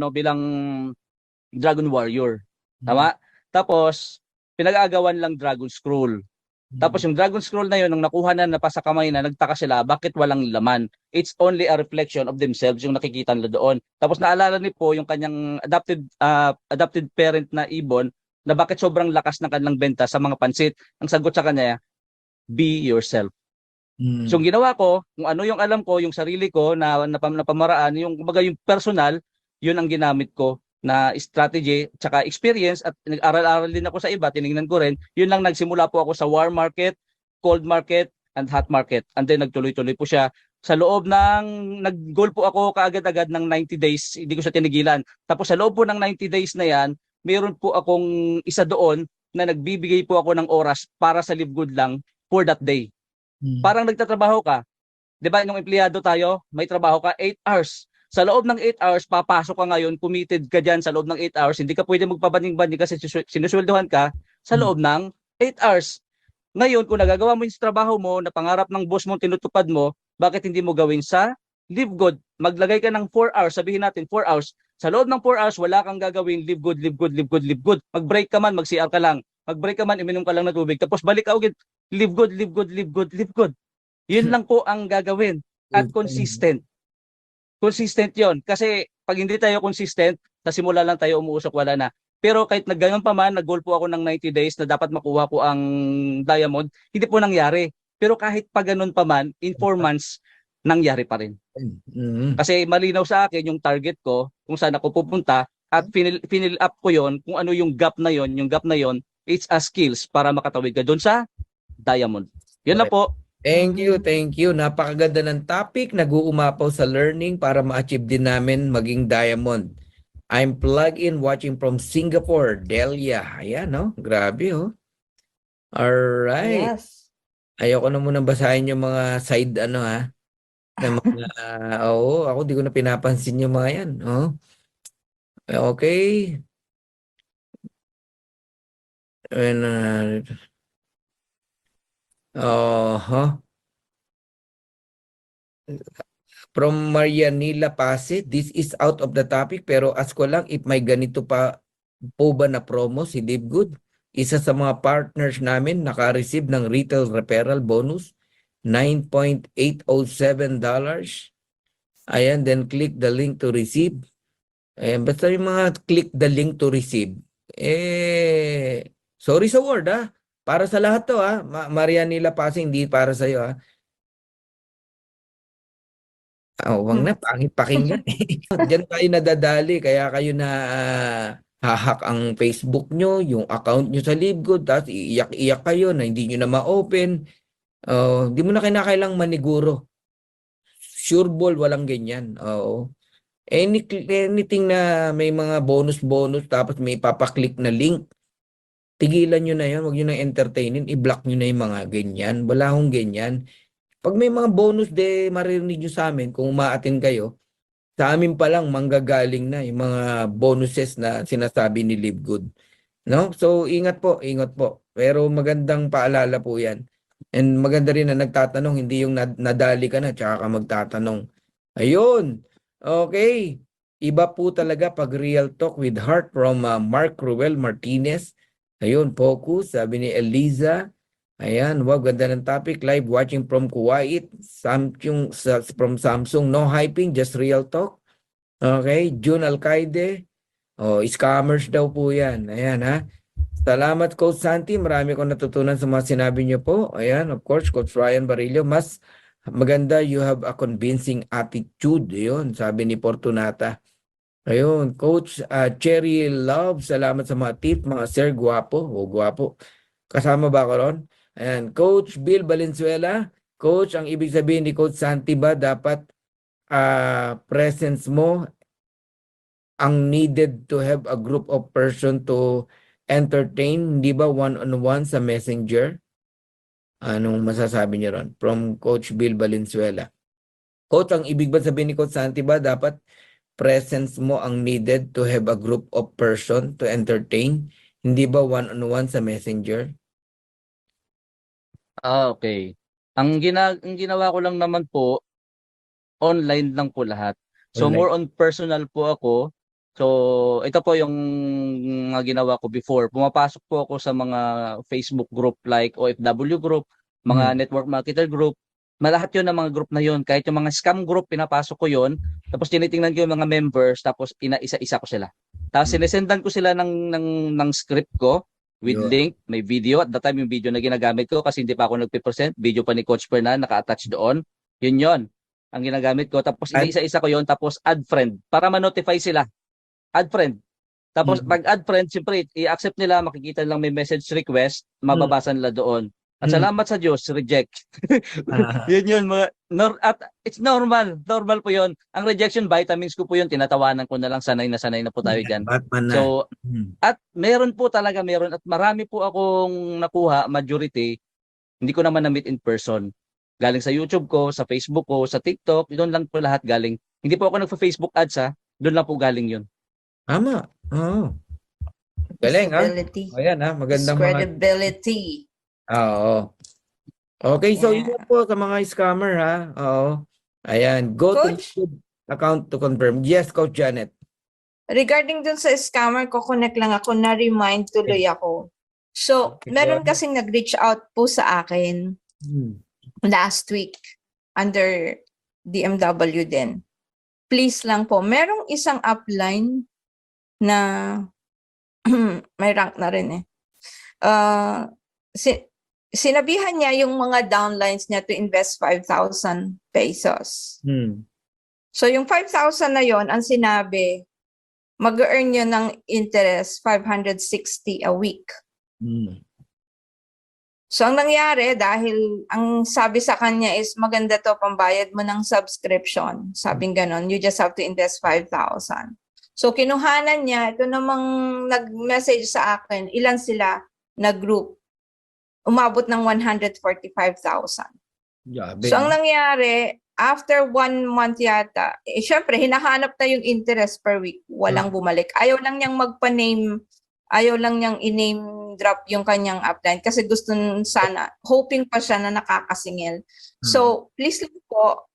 D: Dragon Warrior. Tama? Tapos pinag-aagawan lang Dragon Scroll. Tapos yung Dragon Scroll na yun, nung nakuha na napasa kamay na, nagtaka sila, bakit walang laman? It's only a reflection of themselves yung nakikita nila doon. Tapos naalala ni po yung kanyang adopted parent na ibon, na bakit sobrang lakas ng kanilang benta sa mga pansit. Ang sagot sa kanya, be yourself. So yung ginawa ko, kung ano yung alam ko, yung sarili ko na pamaraan, yung kumbaga yung personal, yun ang ginamit ko na strategy tsaka experience at nag-aral-aral din ako sa iba, tiningnan ko rin. Yun lang nagsimula po ako sa warm market, cold market, and hot market. And then nagtuloy-tuloy po siya. Sa loob ng nag-goal po ako kaagad-agad ng 90 days, hindi ko siya tinigilan. Tapos sa loob po ng 90 days na yan, mayroon po akong isa doon na nagbibigay po ako ng oras para sa Live Good lang for that day. Parang nagtatrabaho ka. 'Di ba, yung empleyado tayo, may trabaho ka 8 hours. Sa loob ng 8 hours, papasok ka ngayon, committed ka dyan sa loob ng 8 hours, hindi ka pwede magpabanding-banding kasi sinusweldohan ka sa loob ng 8 hours. Ngayon, kung nagagawa mo yung trabaho mo, na pangarap ng boss mo, tinutupad mo, bakit hindi mo gawin sa Live Good? Maglagay ka ng 4 hours, sabihin natin 4 hours. Sa loob ng 4 hours, wala kang gagawin, Live Good, Live Good, Live Good, Live Good. Mag-break ka man, mag-CR ka lang. Mag-break ka man, iminom ka lang ng tubig. Tapos balik ka ulit, Live Good, Live Good, Live Good, Live Good. Yun lang po ang gagawin. At consistent. Consistent yon. Kasi pag hindi tayo consistent, sa simula lang tayo umuusok, wala na. Pero kahit nagganon pa man, nag-goal po ako ng 90 days na dapat makuha ko ang diamond, hindi po nangyari. Pero kahit pa ganun pa man, in 4 months, nangyari pa rin. Kasi malinaw sa akin yung target ko, kung saan ako pupunta, at finil up ko yon kung ano yung gap na yon, it's a skills para makatawid ka doon sa diamond. Yun na po.
B: Thank you. Napakaganda ng topic. Nag-uumapaw sa learning para ma-achieve din namin maging diamond. I'm plugged in watching from Singapore, Delia. Ayan, no? Grabe, oh. Alright.
A: Yes.
B: Ayoko na muna basahin yung mga side, ha? Na mga, ako di ko na pinapansin yung mga yan. Oh. Okay. And, from Marianila Pase, this is out of the topic pero ask ko lang if may ganito pa po ba na promo si Live Good. Isa sa mga partners namin naka-receive ng retail referral bonus, $9.807. Ayan, then click the link to receive. Ayan, basta yung mga click the link to receive. Sorry sa word, Para sa lahat to ha. Marianila Pasing, hindi para sa iyo ha. Wag na, pangit pakinggan. Diyan tayo nadadali, kaya kayo na hahak ang Facebook nyo, yung account nyo sa LiveGood, tapos iiyak-iyak kayo na hindi nyo na ma-open. Di mo na kinakailang maniguro. Sure ball, walang ganyan. Oo. Anything na may mga bonus tapos may papaklik na link, tigilan nyo na yun. Huwag nyo na entertainin. I-block nyo na yung mga ganyan. Wala akong ganyan. Pag may mga bonus, maririnig nyo sa amin kung umaatin kayo. Sa amin pa lang, manggagaling na yung mga bonuses na sinasabi ni Live Good. No? So, ingat po, ingat po. Pero magandang paalala po yan. And maganda rin na nagtatanong, hindi yung nadali ka na, tsaka ka magtatanong. Ayun. Okay. Iba po talaga pag real talk with heart from Mark Ruel Martinez. Ayun, focus, sabi ni Eliza. Ayan, wow, ganda ng topic. Live watching from Kuwait. From Samsung. No hyping, just real talk. Okay, June Alcaide. Scammers daw po yan. Ayan ha. Salamat Coach Santi. Marami akong natutunan sa mga sinabi niyo po. Ayan, of course, Coach Ryan Barillo. Mas maganda, you have a convincing attitude. Ayun, sabi ni Fortunata. Ayun, Coach Cherry Love. Salamat sa mga tip, mga sir. Guwapo. Guwapo. Kasama ba ako ron? Ayan, Coach Bill Valenzuela. Coach, ang ibig sabihin ni Coach Santi ba dapat presence mo ang needed to have a group of person to entertain, di ba one-on-one sa messenger? Anong masasabi niyo ron? From Coach Bill Valenzuela. Coach, ang ibig ba sabihin ni Coach Santi ba dapat presence mo ang needed to have a group of person to entertain? Hindi ba one-on-one sa messenger?
D: Okay. Ang ginawa ko lang naman po, online lang po lahat. So
B: Online.
D: more on personal po ako. So ito po yung ginawa ko before. Pumapasok po ako sa mga Facebook group like OFW group, mga network marketer group. Malahat yun ng mga group na yun. Kahit yung mga scam group, pinapasok ko yun. Tapos tinitingnan ko yung mga members, tapos isa-isa ko sila. Tapos sinesendan ko sila ng script ko with
B: Yun.
D: link, may video. At that time yung video na ginagamit ko kasi hindi pa ako nagpe-present. Video pa ni Coach Fernan, naka-attach doon. Yun ang ginagamit ko. Tapos isa-isa ko yon, tapos add friend para ma-notify sila. Add friend. Tapos pag add friend, siyempre i-accept nila, makikita lang may message request, mababasa nila doon. At salamat sa Diyos, reject. Yun at it's normal po yun. Ang rejection, vitamins ko po yun, tinatawanan ko na lang, sanay na po tayo dyan. So, at meron at marami po akong nakuha, majority, hindi ko naman na-meet in person. Galing sa YouTube ko, sa Facebook ko, sa TikTok, doon lang po lahat galing. Hindi po ako nagpa-Facebook ads doon lang po galing yun.
B: Tama. Oo. Galing ha. Ayan ha, magandang
A: credibility.
B: Oo. Okay, so
A: Yeah.
B: yun po sa mga scammer ha. Oo. Ayan, go
A: Coach?
B: to account to confirm. Yes, Coach Janet.
A: Regarding dun sa scammer ko, connect lang ako, na-remind tuloy ako. So,
B: Okay,
A: meron
B: go ahead.
A: kasing nag-reach out po sa akin last week under DMW din. Please lang po, merong isang upline na may rank na rin eh. Sinabihan niya yung mga downlines niya to invest 5,000 pesos. So yung 5,000 na yon, ang sinabi, mag-earn yun ng interest 560 a week. So ang nangyari, dahil ang sabi sa kanya is maganda to, pambayad mo ng subscription. Sabing ganon, you just have to invest 5,000. So kinuhanan niya, ito namang nag-message sa akin, ilan sila na group. Umabot ng 145,000. So ang nangyari, after 1 month yata, syempre hinahanap na yung interest per week. Walang bumalik. Ayaw lang niyang magpa-name, ayaw lang niyang i-name drop yung kanyang upline kasi gusto sana, hoping pa siya na nakakasingil. So please lang po,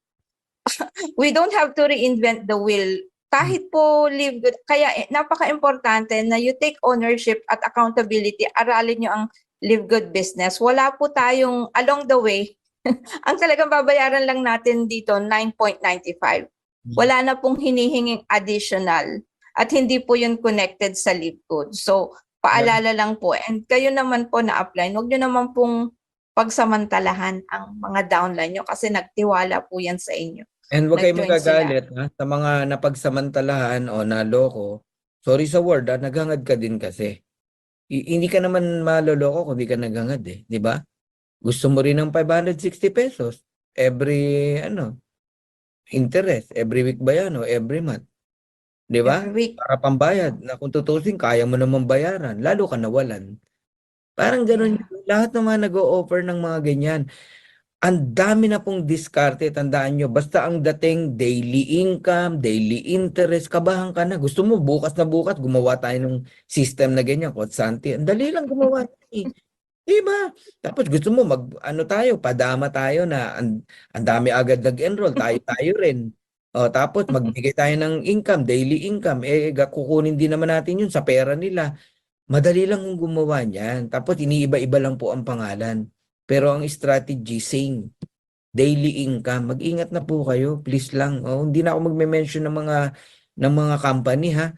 A: we don't have to reinvent the wheel. Kahit po live good, kaya napaka-importante na you take ownership at accountability, aralin niyo ang live good business. Wala po tayong along the way. Ang talagang babayaran lang natin dito 9.95. Wala na pong hinihinging additional at hindi po yun connected sa live good. So paalala lang po. And kayo naman po na upline, huwag nyo naman pong pagsamantalahan ang mga downline nyo kasi nagtiwala po yan sa inyo.
B: And huwag kayong
A: Nag-join sila.
B: magagalit ha, sa mga napagsamantalahan o naloko. Sorry sa word ha, naghangad ka din kasi. Hindi ka naman maloloko kung di ka naghangad eh, di ba? Gusto mo rin ng 560 pesos every interest, every week ba yan o every month? Di ba?
A: Every week.
B: Para pambayad na kung tutusin, kaya mo naman bayaran, lalo ka nawalan. Parang ganun yun. Lahat naman nag-o-offer ng mga ganyan. Ang dami na pong diskarte, tandaan nyo, basta ang dating daily income, daily interest, kabahan ka na. Gusto mo bukas na bukas, gumawa tayo ng system na ganyan, Coach Santi. Ang dali lang gumawa. Diba? Tapos gusto mo padama tayo na ang dami agad nag-enroll, tayo rin. O, tapos magbigay tayo ng income, daily income, kukunin din naman natin yun sa pera nila. Madali lang kung gumawa niyan. Tapos iniiba-iba lang po ang pangalan. Pero ang strategy, same. Daily income. Mag-ingat na po kayo. Please lang. Oh, hindi na ako magme-mention ng mga company ha.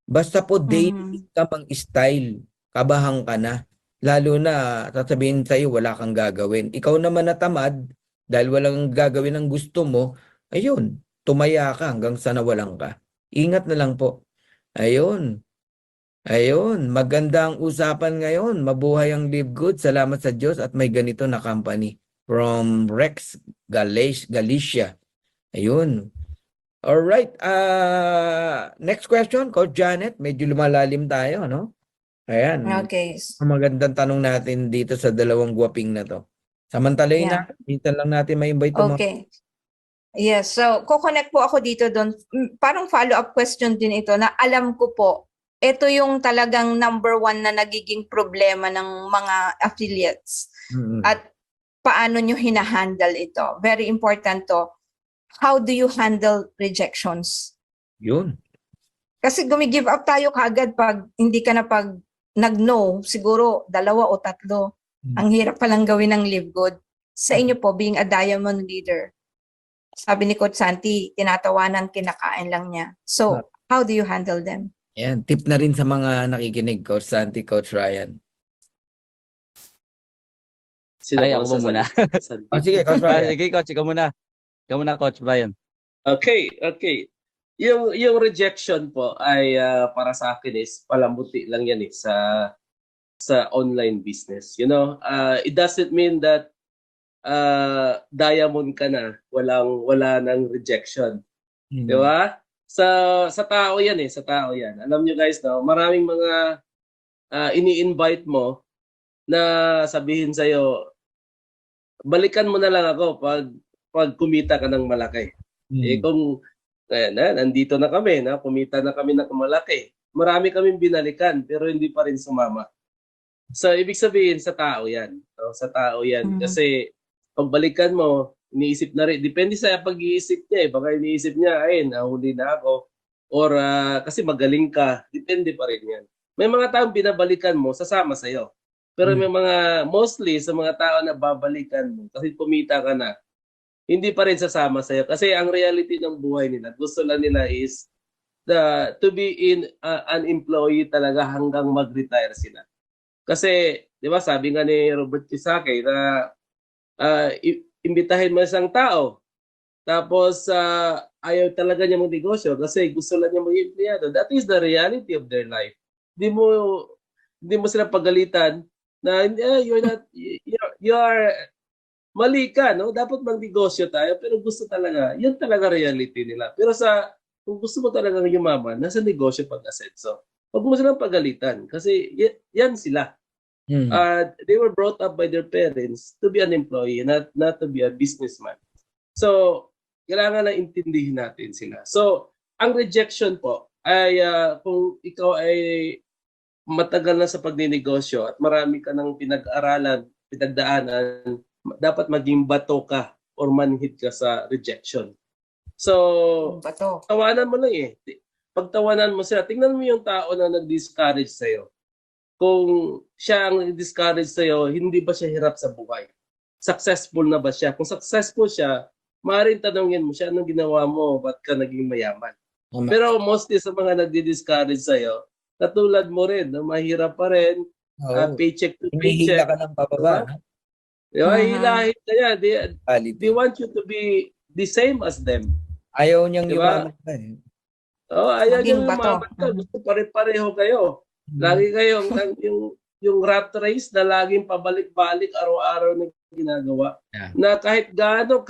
B: Basta po daily income ang style. Kabahan ka na. Lalo na sasabihin sa'yo wala kang gagawin. Ikaw naman natamad dahil walang gagawin ang gusto mo. Ayun. Tumaya ka hanggang sa nawalan ka. Ingat na lang po. Ayun. Ayun, magandang usapan ngayon. Mabuhay ang Live Good. Salamat sa Diyos at may ganito na company from Rex Galicia. Ayun. Alright. Next question, Coach Janet. Medyo lumalalim tayo, no? Ayan.
A: Okay.
B: Ang magandang tanong natin dito sa dalawang guwaping na to. Samantalahin
A: Yeah.
B: na. Minsan lang natin ma-invite yung mga...
A: Okay. Yes, so kukonect po ako dito doon. Parang follow-up question din ito na alam ko po, ito yung talagang number one na nagiging problema ng mga affiliates. At paano nyo hinahandle ito? Very important to. How do you handle rejections?
B: Yun.
A: Kasi gumigive up tayo kaagad pag hindi ka na pag nag-no, siguro 2 o 3. Ang hirap palang gawin ng Live Good. Sa inyo po, being a diamond leader, sabi ni Coach Santi, tinatawanan, kinakain lang niya. So, how do you handle them?
B: Ayan, tip na rin sa mga nakikinig, Coach Santi, Coach Ryan.
C: Sino
D: Ako muna.
B: Oh, sige, Coach Ryan.
D: Sige, Coach, ikaw muna. Ikaw muna, Coach Brian.
C: Okay. Yung rejection po ay para sa akin is palambuti lang yan sa online business. You know, it doesn't mean that diamond ka na, wala nang rejection. Di ba? Sa tao yan sa tao yan. Alam nyo guys, no, maraming mga ini-invite mo na sabihin sa'yo, balikan mo na lang ako pag kumita ka ng malaki. Kung nandito na kami, kumita na kami ng malaki, marami kaming binalikan pero hindi pa rin sumama. So, ibig sabihin, sa tao yan. No? Sa tao yan. Kasi pagbalikan mo, iniisip na rin. Depende sa pag-iisip niya. Baka iniisip niya, ay, nahuli na ako. Or kasi magaling ka. Depende pa rin yan. May mga taong binabalikan mo, sasama sa'yo. Pero may mostly sa mga tao na babalikan mo, kasi kumita ka na, hindi pa rin sasama sa'yo. Kasi ang reality ng buhay nila, gusto lang nila is to be an employee talaga hanggang mag-retire sila. Kasi, di ba, sabi nga ni Robert Kiyosaki na imbitahin mo isang tao, tapos ayaw talaga niya magnegosyo kasi gusto lang niya maging empleyado. That is the reality of their life. Hindi mo sila pagalitan na you are mali ka, no? Dapat magnegosyo tayo, pero gusto talaga, yun talaga reality nila. Pero kung gusto mo talaga yumaman, nasa negosyo pag-asenso. Huwag mo silang pagalitan kasi yan sila. They were brought up by their parents to be an employee, not to be a businessman. So, kailangan na intindihin natin sila. So, ang rejection po ay kung ikaw ay matagal na sa pagninegosyo at marami ka ng pinag-aralan, pinagdaanan, dapat maging bato ka or manhid ka sa rejection. So, tawanan mo lang Pagtawanan mo sila, tingnan mo yung tao na nag-discourage sa'yo. Kung siya ang nag-discourage sa'yo, hindi ba siya hirap sa buhay? Successful na ba siya? Kung successful siya, maaaring tanongin mo siya, anong ginawa mo? Ba't ka naging mayaman? Pero mostly sa mga nag-discourage sa'yo, katulad mo rin, no? Mahirap pa rin,
B: Oo.
C: paycheck to
B: Hinihila
C: paycheck.
B: ka ng pababa, no?
C: Diba?
A: Mhm.
C: Hilahin ka niya.
B: Quality.
C: They want you to be the same as them.
B: Ayaw niyang
C: Diba?
B: yumaman ka eh.
C: Ayaw
A: Maging
C: niyang
A: bato.
C: umaman ka. Gusto pare-pareho kayo. Lagi kayong yung rat race na laging pabalik-balik araw-araw na ginagawa.
B: Yeah.
C: Na kahit gaano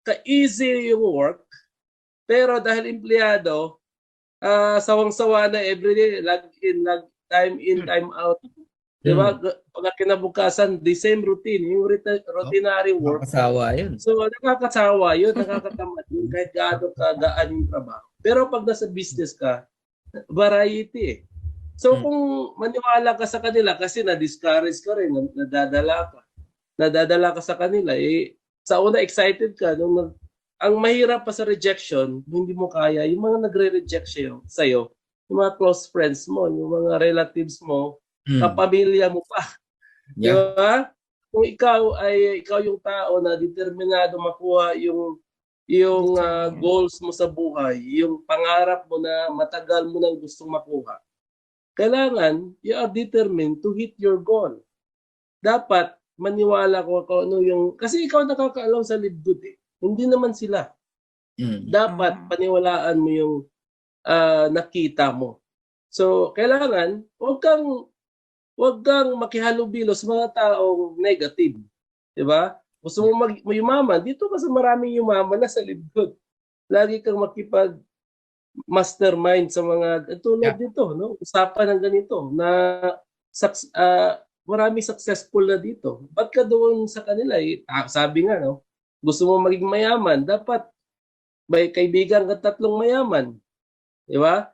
C: ka-easy yung work, pero dahil empleyado, sawang-sawa na everyday, time in, time out. Diba? Pagka kinabukasan, the same routine, yung routinary work.
B: Makasawa yun.
C: So, nakakasawa yun, nakakatamad yun, kahit gaano kagaan yung trabaho. Pero pag nasa business ka, variety eh. So, kung maniwala ka sa kanila, kasi na-discourage ka rin, nadadala ka sa kanila, sa una excited ka, ang mahirap pa sa rejection, hindi mo kaya, yung mga nagre-reject sa'yo, yung mga close friends mo, yung mga relatives mo, kapamilya mo pa.
B: Yeah.
C: Diba? Kung ikaw yung tao na determinado makuha yung goals mo sa buhay, yung pangarap mo na matagal mo nang gustong makuha, kailangan you are determined to hit your goal. Dapat maniwala ko ano yung, kasi ikaw nakakaalam sa libdod eh. Hindi naman sila. Dapat paniwalaan mo yung nakita mo. So, kailangan wag kang makihalubilo sa mga taong negative. 'Di ba? Gusto mo yumaman, dito ka sa maraming yumaman na sa libdod. Lagi kang makipag mastermind sa mga tulad dito, no? Usapan ng ganito na marami successful na dito. Ba't ka doon sa kanila? Sabi nga, no? Gusto mo maging mayaman, dapat may kaibigan ka 3 mayaman. Di ba?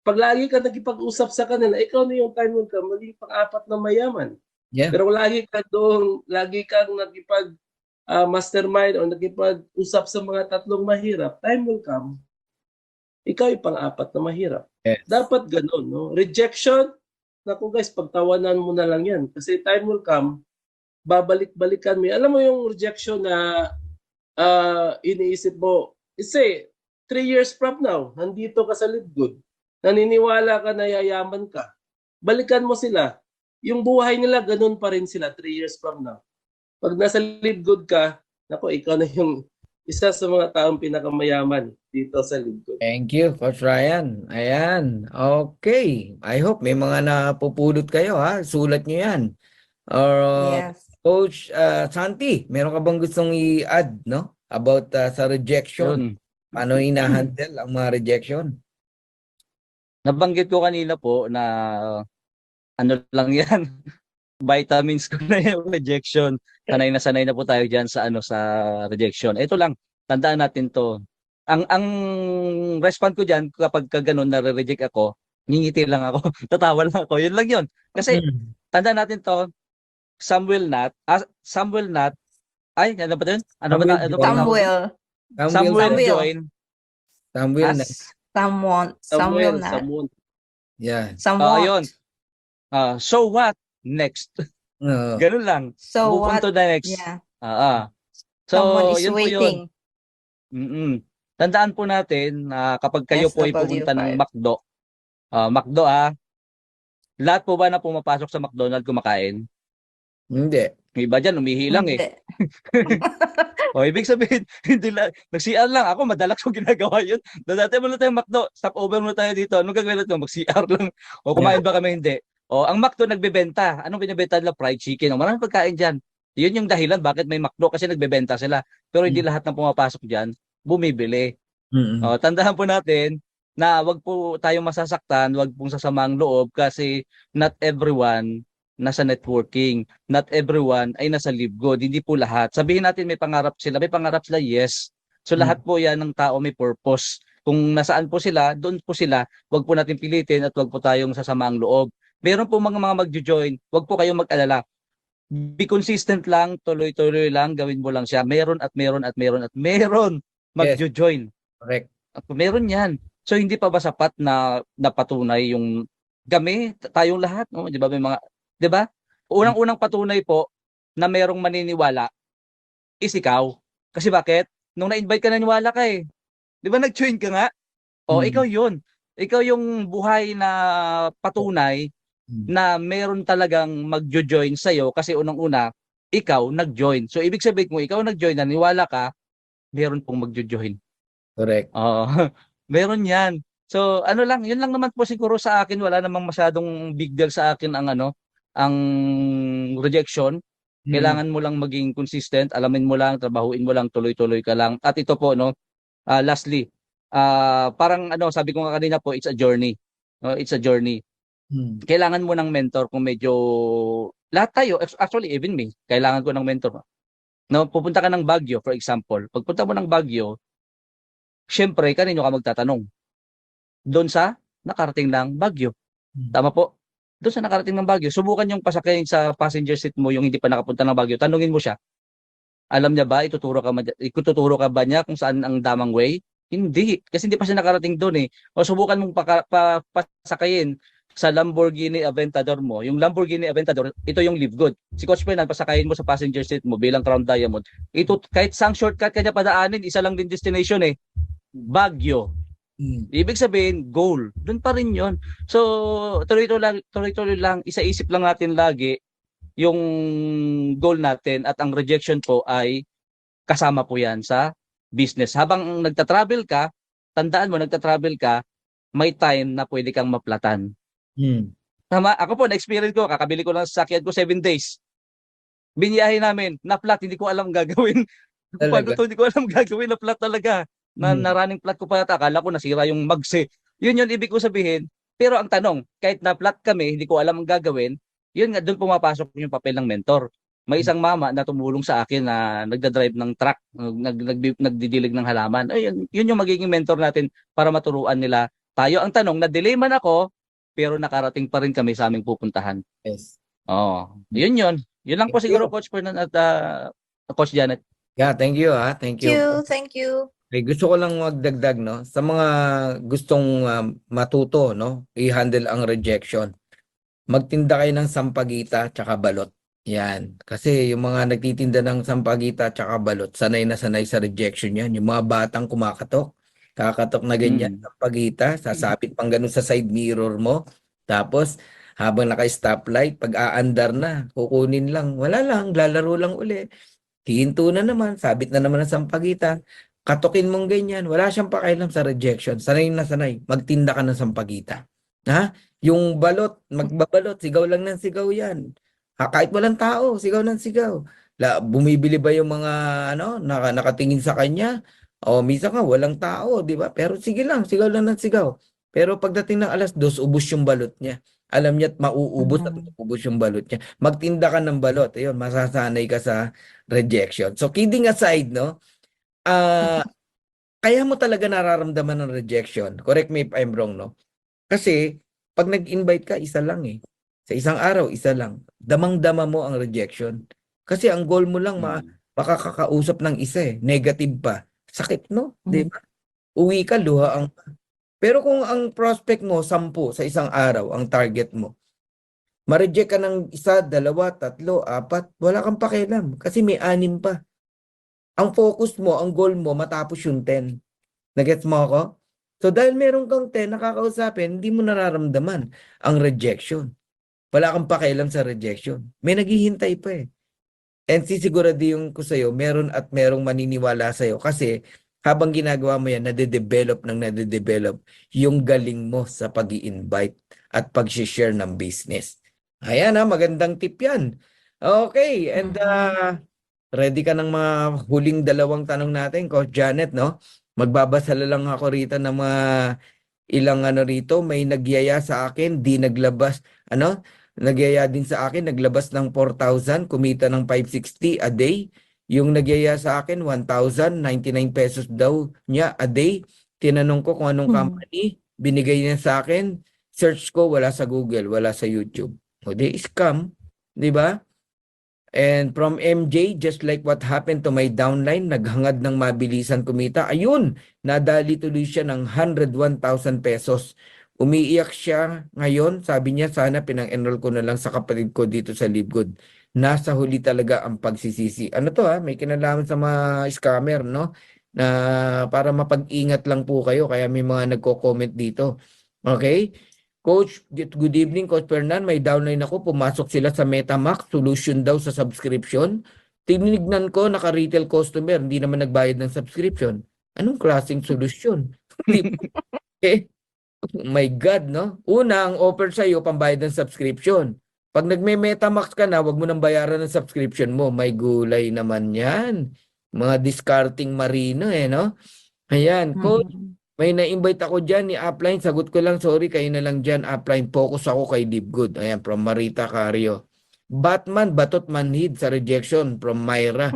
C: Pag lagi ka nakipag-usap sa kanila, ikaw na yung time mo ka, maging pang-4 na mayaman.
B: Yeah.
C: Pero lagi kang nakipag mastermind o nakipag-usap sa mga 3 mahirap, time will come, ikaw yung pang-4 na mahirap.
B: Yes.
C: Dapat ganun, no? Rejection, naku guys, pagtawanan mo na lang yan. Kasi time will come, babalik-balikan mo. Alam mo yung rejection na iniisip mo, say, 3 years from now, nandito ka sa Lidgood, naniniwala ka na yayaman ka, balikan mo sila. Yung buhay nila, ganun pa rin sila 3 years from now. Pag nasa Lidgood ka, naku, ikaw na yung isa sa mga taong pinakamayaman dito sa Lidgood.
B: Thank you, Coach Ryan. Ayan. Okay. I hope may mga napupulot kayo, ha? Sulat nyo yan.
A: Yes.
B: Coach Santi, meron ka bang gustong i-add, no? About sa rejection?
D: Yun.
B: Paano ina-handle ang mga rejection?
D: Nabanggit ko kanina po na ano lang yan. Vitamins ko na yung rejection. Sanay na po tayo diyan sa sa rejection. Ito lang, tandaan natin 'to. Ang respond ko diyan kapag gano'n na-reject ako, ngingiti lang ako, tatawa lang ako. Yun lang 'yon. Kasi tandaan natin 'to, some will not, ay ano ba 'yun? Ano ba ano ba? Some will join.
B: Some will not.
A: Some will not.
B: Yeah.
A: Some won't.
D: Yun. So what? Next. Ganun lang.
A: So
D: Move on
A: what?
D: to the next.
A: Yeah.
D: So,
A: Someone is
D: yun po
A: waiting.
D: yun. Tandaan po natin na kapag kayo po ay pupunta ng McDo, lahat po ba na pumapasok sa McDonald's kumakain?
B: Hindi.
D: May iba dyan, umihi lang eh. Ibig sabihin, hindi lang, nag-CR lang. Ako, madalas ko ginagawa yun. Dati muna tayo McDo, stop over muna tayo dito. Anong gagawin natin? Mag-CR lang. O kumain ba kami? Hindi. Ang McDo nagbebenta. Anong binibenta nila? Fried chicken. Maraming pagkain dyan. Yun yung dahilan bakit may McDo kasi nagbebenta sila. Pero hindi lahat ng pumapasok dyan, bumibili. Tandaan po natin na wag po tayong masasaktan, wag pong sasama ang loob kasi not everyone nasa networking. Not everyone ay nasa LiveGood. Hindi po lahat. Sabihin natin may pangarap sila. May pangarap sila, yes. So lahat po yan ng tao may purpose. Kung nasaan po sila, doon po sila. Wag po natin pilitin at wag po tayong sasama ang loob. Meron po mga magjo-join. Wag po kayong mag-alala. Be consistent lang, tuloy-tuloy lang, gawin mo lang siya. Meron at meron at meron at meron magjo-join.
B: Correct.
D: At meron yan. So hindi pa ba sapat na napatunay yung kami, tayong lahat, no? 'Di ba may mga 'di ba? Unang-unang patunay po na merong maniniwala is ikaw. Kasi bakit? Nung na-invite ka naniwala ka eh. 'Di ba nag-join ka nga? Ikaw 'yun. ikaw yung buhay na patunay na meron talagang magjo-join sa'yo kasi unang-una, ikaw nag-join. So, ibig sabihin kung ikaw nag-join, naniwala ka, meron pong magjo-join.
B: Correct.
D: Oo. Meron yan. So, ano lang, yun lang naman po siguro sa akin. Wala namang masyadong big deal sa akin ang ang rejection. Kailangan mo lang maging consistent, alamin mo lang, trabahuin mo lang, tuloy-tuloy ka lang. At ito po, no, lastly, parang ano, sabi ko nga kanina po, it's a journey. No, it's a journey. Kailangan mo ng mentor kung medyo lahat tayo, actually even me, kailangan ko ng mentor. No, pupunta ka ng Baguio, for example. Pagpunta mo ng Baguio, syempre, kanino ka magtatanong? Doon sa nakarating ng Baguio. Tama po? Doon sa nakarating ng Baguio, subukan yung pasakayin sa passenger seat mo yung hindi pa nakapunta ng Baguio. Tanungin mo siya. Alam niya ba, ituturo ka ba niya kung saan ang damang way? Hindi. Kasi hindi pa siya nakarating doon eh. O subukan mong pasakayin sa Lamborghini Aventador mo. Yung Lamborghini Aventador, ito yung live good. Si Coach Fernan, pasakayin mo sa passenger seat mo bilang Crown Diamond. Ito, kahit sang shortcut ka niya padaanin, isa lang din destination eh. Baguio. Ibig sabihin, goal. Doon pa rin yon. So, tuloy-tuloy lang, isa-isip lang natin lagi yung goal natin at ang rejection po ay kasama po yan sa business. Habang nagta-travel ka, tandaan mo, nagta-travel ka, may time na pwede kang maplatan. Tama? Ako po, na-experience ko, kakabili ko lang sa sasakyan ko 7 days. Biniyahe namin, na-flat, hindi ko alam gagawin. Paano to, hindi ko alam gagawin, na-flat talaga. Na running flat ko pa yata, akala ko nasira yung mags eh. Yun ibig ko sabihin. Pero ang tanong, kahit na-flat kami, hindi ko alam ang gagawin, yun nga, doon pumapasok yung papel ng mentor. May isang mama na tumulong sa akin na nagdadrive ng truck, nagdidilig ng halaman. Ayun, yun yung magiging mentor natin para maturuan nila tayo. Ang tanong, na-delay man ako, pero nakarating pa rin kami sa aming pupuntahan.
B: Yes.
D: Oo. Yun yun. Yun lang po
B: Thank
D: siguro,
B: you.
D: Coach Fernan at Coach Janet.
B: Yeah, thank you ha. Thank
A: Thank
B: you.
A: you. Thank you.
B: Okay, gusto ko lang magdagdag no sa mga gustong matuto no, i-handle ang rejection. Magtinda kayo ng sampagita tsaka balot. Yan. Kasi yung mga nagtitinda ng sampagita tsaka balot, sanay na sanay sa rejection yan. Yung mga batang kumakatok, kakatok na ganyan, sampagita, sasapit pang ganun sa side mirror mo. Tapos, habang naka-stoplight, pag aandar na, kukunin lang. Wala lang, lalaro lang uli. Hihinto na naman, sabit na naman ang sampagita. Katukin mong ganyan, wala siyang pakialam sa rejection. Sanay na sanay, magtinda ka ng sampagita. Ha? Yung balot, magbabalot, sigaw lang ng sigaw yan. Kahit walang tao, sigaw ng sigaw. Bumibili ba yung mga nakatingin sa kanya? O minsan nga walang tao, di ba? Pero sige lang, sigaw lang ng sigaw. Pero pagdating ng 2:00, ubos yung balot niya. Alam niya at mauubos at mauubos yung balot niya. Magtinda ka ng balot, ayun, masasanay ka sa rejection. So kidding aside, no? Kaya mo talaga nararamdaman ng rejection. Correct me if I'm wrong, no? Kasi pag nag-invite ka, isa lang eh. Sa isang araw, isa lang. Damang-dama mo ang rejection. Kasi ang goal mo lang makakakausap ng isa eh. Negative pa. Sakit, no? Di ba? Uwi ka, luha ang... Pero kung ang prospect mo, 10 sa isang araw, ang target mo, ma-reject ka ng 1, 2, 3, 4, wala kang pakialam. Kasi may 6 pa. Ang focus mo, ang goal mo, matapos yung 10. Nagets mo ako? So dahil meron kang 10 nakakausapin, hindi mo nararamdaman ang rejection. Wala kang pakialam sa rejection. May naghihintay pa eh. And sisiguradihin ko sa'yo, meron at merong maniniwala sa'yo. Kasi habang ginagawa mo yan, nade-develop yung galing mo sa pag-i-invite at pag-share ng business. Ayan magandang tip yan. Okay, and ready ka ng mga huling 2 tanong natin, Coach Janet, no? Magbabasa lang ako rito ng mga ilang rito. May nagyaya sa akin, di naglabas. Nagyaya din sa akin, naglabas ng 4,000, kumita ng 560 a day. Yung nagyaya sa akin, 1,099 pesos daw niya a day. Tinanong ko kung anong company, binigay niya sa akin. Search ko, wala sa Google, wala sa YouTube. O di, scam, di ba? And from MJ, just like what happened to my downline, naghangad ng mabilisan kumita. Ayun, nadali tuloy siya ng 101,000 pesos. Umiiyak siya ngayon. Sabi niya, sana pinang-enroll ko na lang sa kapatid ko dito sa Libgood. Nasa huli talaga ang pagsisisi. Ano to may kinalaman sa mga scammer, no? Na para mapag-ingat lang po kayo. Kaya may mga nagko-comment dito. Okay? Coach, good evening, Coach Fernan. May downline ako. Pumasok sila sa MetaMax. Solution daw sa subscription. Tinignan ko, naka-retail customer. Hindi naman nagbayad ng subscription. Anong klaseng solusyon? Di ba? Eh, my God, no? Una, ang offer sa'yo, pambayad ng subscription. Pag nagme-MetaMax ka na, wag mo nang bayaran ng subscription mo. May gulay naman yan. Mga discarding marino no? Ayan, Coach, may na-invite ako dyan ni Upline. Sagot ko lang, sorry, kayo na lang dyan. Upline, focus ako kay Deep Good. Ayan, from Marita Cario. Batman, batot manhid sa rejection from Myra.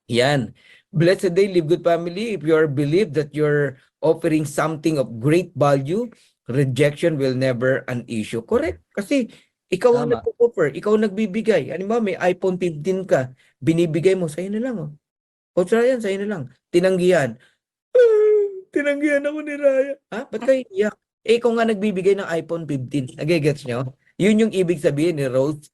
B: Yan. Blessed day, Live Good family. If you are believe that you're offering something of great value, rejection will never an issue. Correct. Kasi ikaw ang
D: Tama.
B: nag-offer, ikaw ang nagbibigay. Ano ba, may iPhone 15 ka, binibigay mo, sa'yo na lang. Oh. Coach Ryan, sa'yo na lang. Tinanggihan. Tinanggihan ako ni Raya. Ha? Ba't kayo iyak? Eh, ikaw nga nagbibigay ng iPhone 15. Nagigets nyo? Yun yung ibig sabihin ni Rose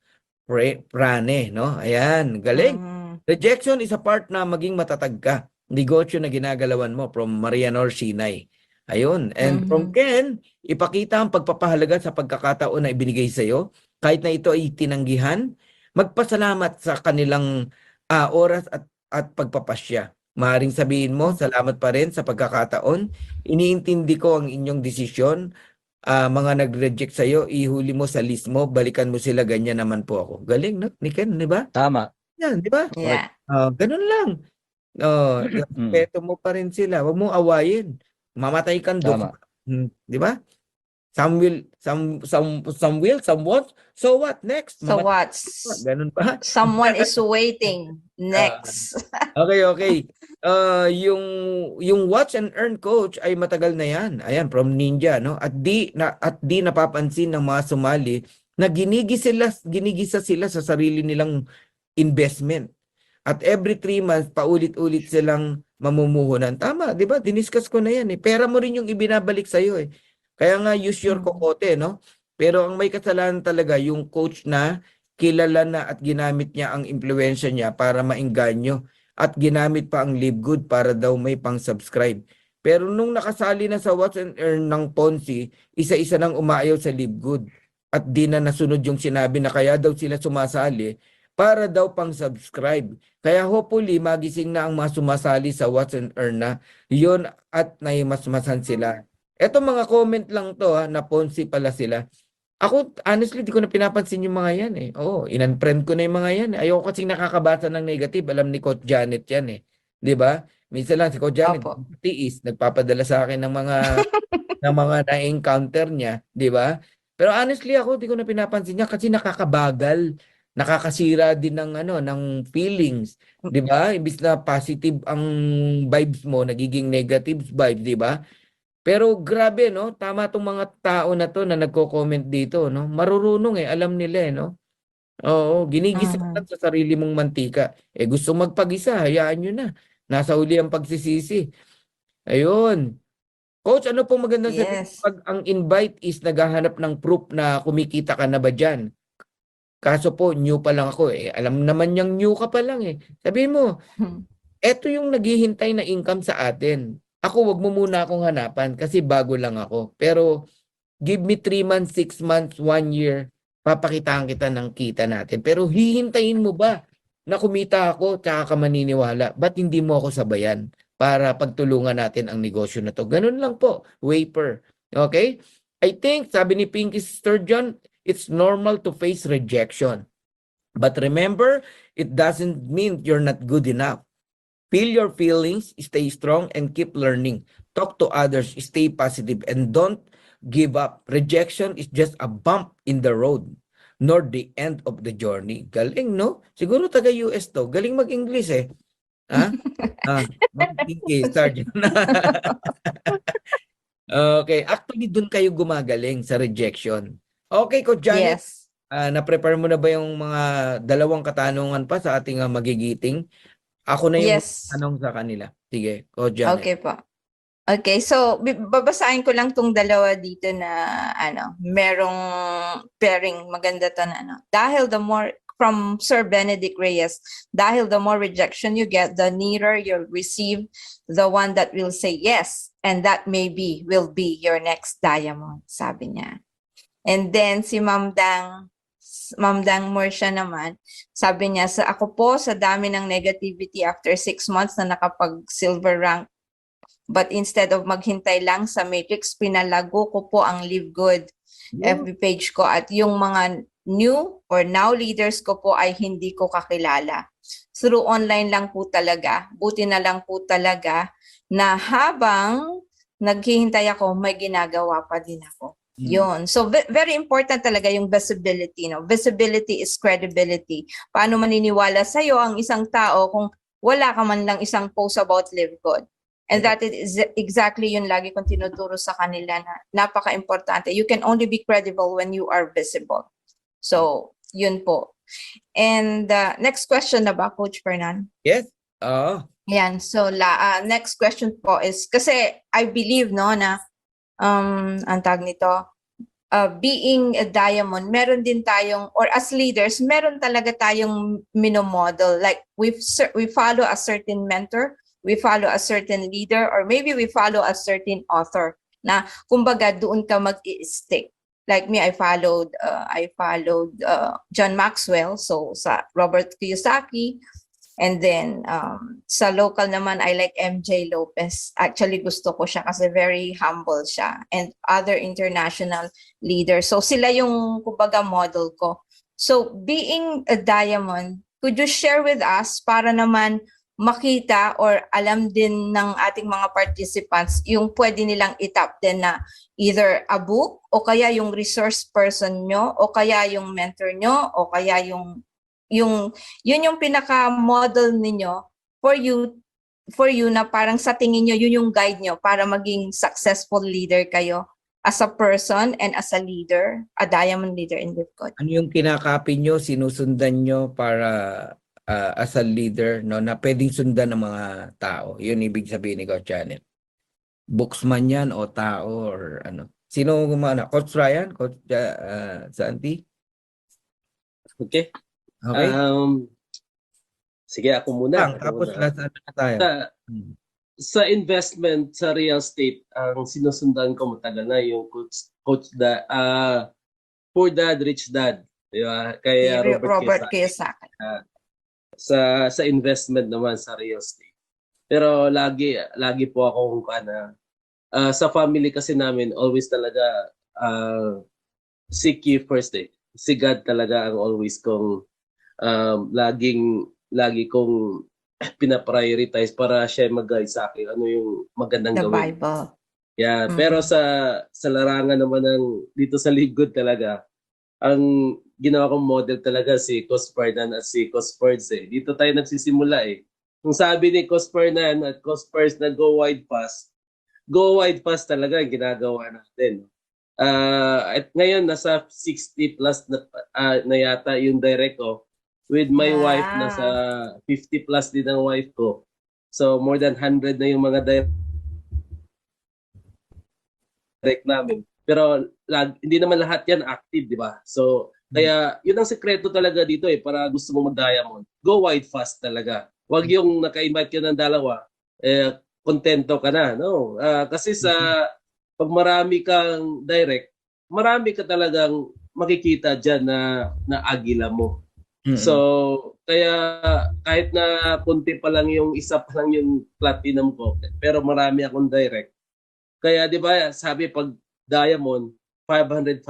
B: Prane, no? Ayan, galing. Rejection is a part na maging matatag ka. Negosyo na ginagalawan mo from Marianor Sinay. Ayun. And from Ken, ipakita ang pagpapahalaga sa pagkakataon na ibinigay sa'yo. Kahit na ito ay tinanggihan, magpasalamat sa kanilang oras at pagpapasya. Maaaring sabihin mo, salamat pa rin sa pagkakataon. Iniintindi ko ang inyong desisyon. Mga nag-reject sa'yo, ihuli mo sa list mo, balikan mo sila, ganyan naman po ako. Galing, no? Ni Ken, di ba?
D: Tama.
B: Yan, di ba?
A: Yeah.
B: Ganun lang. Respeto mo pa rin sila. Huwag mong awayin. Mamatay kang
D: Tama.
B: di ba? Some will, some won't. So what? Next.
A: So
B: Mamatay
A: what?
B: ka. Ganun ba?
A: Someone is waiting. Next.
B: Okay. Yung watch and earn coach ay matagal na yan. Ayan, from Ninja, no? At di napapansin ng mga sumali na ginigisa sila sa sarili nilang investment. At every 3 months, paulit-ulit silang mamumuhunan. Tama, di ba? Diniscuss ko na yan. Pera mo rin yung ibinabalik sa'yo. Kaya nga, use your kokote, no? Pero ang may kasalanan talaga, yung coach na kilala na at ginamit niya ang impluwensya niya para maengganyo. At ginamit pa ang Live Good para daw may pang-subscribe. Pero nung nakasali na sa Watch and Earn ng Ponzi, isa-isa nang umaayaw sa Live Good. At di na nasunod yung sinabi na kaya daw sila sumasali para daw pang-subscribe. Kaya hopefully, magising na ang mga sumasali sa Watch and Earn na yun at naimasmasan sila. Eto mga comment lang to na Ponzi pala sila. Ako, honestly, di ko na pinapansin yung mga yan Oo, in-unfriend ko na yung mga yan. Ayoko kasing nakakabasa ng negative. Alam ni Coach Janet yan Di ba? Minsan lang si Coach Janet, tiis, nagpapadala sa akin ng mga na-encounter niya. Di ba? Pero honestly ako, di ko na pinapansin niya kasi nakakabagal. Nakakasira din ng feelings. Di ba? Imbis na positive ang vibes mo, nagiging negative vibes, di ba? Pero grabe, no? Tama tong mga tao na to na nagko-comment dito, no? Marurunong alam nila, no? Oo, ginigisa lang sa sarili mong mantika. Gusto magpagisa, hayaan nyo na. Nasa huli ang pagsisisi. Ayun. Coach, ano pong magandang sabihin pag ang invite is naghahanap ng proof na kumikita ka na ba dyan? Kaso po, new pa lang ako Alam naman niyang new ka pa lang Sabihin mo, eto yung naghihintay na income sa atin. Ako, wag mo muna akong hanapan kasi bago lang ako. Pero give me 3 months, 6 months, 1 year, papakitaan kita ng kita natin. Pero hihintayin mo ba na kumita ako tsaka ka maniniwala? Ba't hindi mo ako sabayan para pagtulungan natin ang negosyo na to? Ganun lang po, wafer. Okay? I think, sabi ni Pinky Sturgeon, it's normal to face rejection. But remember, it doesn't mean you're not good enough. Feel your feelings, stay strong, and keep learning. Talk to others, stay positive, and don't give up. Rejection is just a bump in the road, nor the end of the journey. Galing, no? Siguro taga-US to. Galing mag-English Ha? Pinky, Sergeant. Okay, actually dun kayo gumagaling sa rejection. Okay, Coach Janet.
A: Yes.
B: Na-prepare mo na ba yung mga dalawang katanungan pa sa ating magigiting? Ako na yung tanong sa kanila. Sige, Coach Janet.
A: Okay po. Okay, so babasahin ko lang tong dalawa dito na merong pairing maganda to na Dahil the more from Sir Benedict Reyes, dahil the more rejection you get, the nearer you'll receive the one that will say yes, and that maybe will be your next diamond, sabi niya. And then si Ma'am Dang Morsha naman, sabi niya, ako po sa dami ng negativity after 6 months na nakapag-silver rank, but instead of maghintay lang sa matrix, pinalago ko po ang Live Good FB page ko, at yung mga new or now leaders ko po ay hindi ko kakilala. Through online lang po talaga. Buti na lang po talaga na habang naghihintay ako, may ginagawa pa din ako. Yun. So very important talaga yung visibility, no? Visibility is credibility. Paano maniniwala sa iyo ang isang tao kung wala ka man lang isang post about Live Good? And that is exactly yun lagi kong tinuturo sa kanila na napaka-importante. You can only be credible when you are visible. So, yun po. And next question na ba, Coach Fernan?
B: Yes.
A: Yan. So, next question po is, kasi I believe, no, na, ang tag nito, being a diamond, meron din tayong, or as leaders, meron talaga tayong minomodel. Like, we follow a certain mentor, we follow a certain leader, or maybe we follow a certain author na kumbaga doon ka mag-i-stick. Like me, I followed John Maxwell, so sa Robert Kiyosaki, and then sa local naman, I like MJ Lopez. Actually, gusto ko siya kasi very humble siya, and other international leaders. So sila yung kumbaga model ko. So being a diamond, could you share with us para naman makita or alam din ng ating mga participants yung pwede nilang itap din na either a book o kaya yung resource person nyo o kaya yung mentor nyo o kaya yun yung pinaka-model ninyo for you na parang sa tingin nyo yun yung guide nyo para maging successful leader kayo as a person and as a leader, a diamond leader in Live Good.
B: Ano yung kinakapi nyo, sinusundan nyo para as a leader, no, na pwedeng sundan ng mga tao? Yun ibig sabihin ni Coach Janet. Books man yan o tao or ano. Sino gumana? Coach Ryan? Coach Santi?
C: Okay.
B: Okay.
C: Sige, ako muna.
B: Tapos last ano na tayo?
C: Sa investment sa real estate, ang sinusundan ko matagal na yung Poor Dad, Rich Dad. Diba? Kay
A: Robert Kiyosaki.
C: Sa investment naman sa real estate. Pero lagi po akong sa family kasi namin always talaga seek ye first eh. Si God talaga ang always kong lagi kong pina-prioritize para siya mag-guide sa akin ano yung magandang
A: The
C: gawin.
A: Bible.
C: Yeah, pero sa larangan naman ng dito sa Live Good talaga, ang ginawa kong model talaga si Coach Fernan at si Coach Ferds eh. Dito tayo nagsisimula eh. Kung sabi ni Coach Fernan at Coach Ferds na go wide pass talaga ang ginagawa natin. At ngayon nasa 60 plus na yata yung direct ko. With my wife, nasa 50 plus din ang wife ko. So more than 100 na yung mga direct namin. Pero hindi naman lahat yan active, di ba? So, kaya yun ang sekreto talaga dito eh, para gusto mong mag-diamond. Go wide fast talaga. Huwag yung naka-invite ka ng dalawa, kontento ka na. No? Kasi pag marami kang direct, marami ka talagang makikita dyan na agila mo. So, kaya kahit na kunti pa lang yung isa pa lang yung platinum ko, pero marami akong direct. Kaya di ba, sabi pag diamond, 500,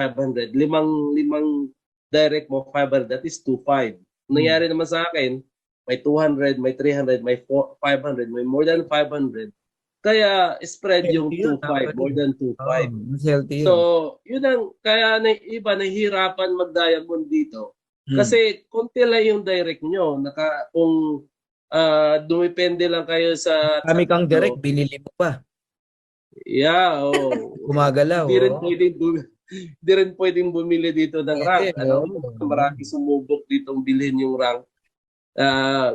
C: limang direct mo, 500, that is 2.5. Nangyari naman sa akin, may 200, may 300, may 500, may more than 500. Kaya spread yung 2.5, more than 2.5. So, yun ang, kaya iba nahihirapan mag-diamond dito. Kasi konti lang yung direct nyo. Kung dumipende lang kayo sa...
B: Kami kang direct, binili mo pa.
C: Yeah,
B: Gumagalaw.
C: Hindi rin pwedeng bumili dito ng rank. Marami sumubok ditong bilhin yung rank.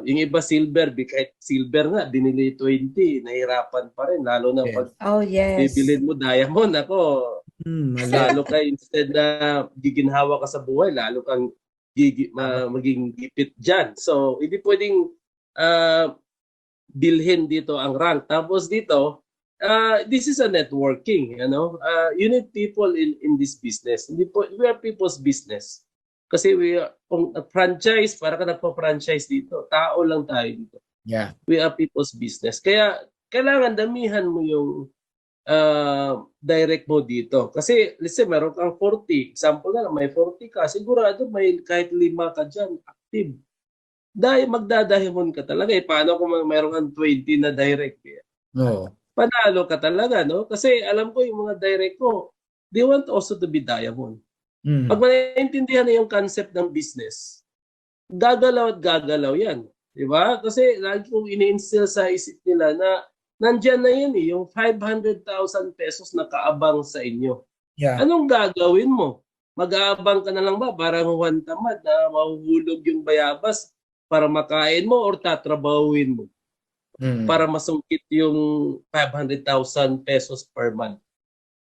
C: Yung iba silver, kahit silver nga, binili 20, nahirapan pa rin. Lalo na pag bibilin mo diamond, lalo ka instead na giginhawa ka sa buhay, lalo kang maging gipit dyan. So, hindi pwedeng bilhin dito ang rank. Tapos dito, this is a networking, you know. You need people in this business. We are people's business. Kasi kung franchise, para ka nagpa-franchise dito. Tao lang tayo dito.
B: Yeah.
C: We are people's business. Kaya kailangan damihan mo yung direct mo dito. Kasi let's say meron kang 40. Example na may 40 ka. Sigurado may kahit 5 ka dyan active. Dahil magdadahimon ka talaga. Paano kung meron kang 20 na direct?
B: Oo.
C: Panalo ka talaga, no? Kasi alam ko yung mga direct ko, they want also to be diamond. Pag maintindihan na yung concept ng business, gagalaw at gagalaw yan. Di ba? Kasi lagi kong ini-instill sa isip nila na nandyan na yan yung 500,000 pesos na kaabang sa inyo.
B: Yeah.
C: Anong gagawin mo? Mag-aabang ka na lang ba? Parang Juan Tamad na mahuhulog yung bayabas para makain mo or tatrabahuin mo para masungkit yung 500,000 pesos per month.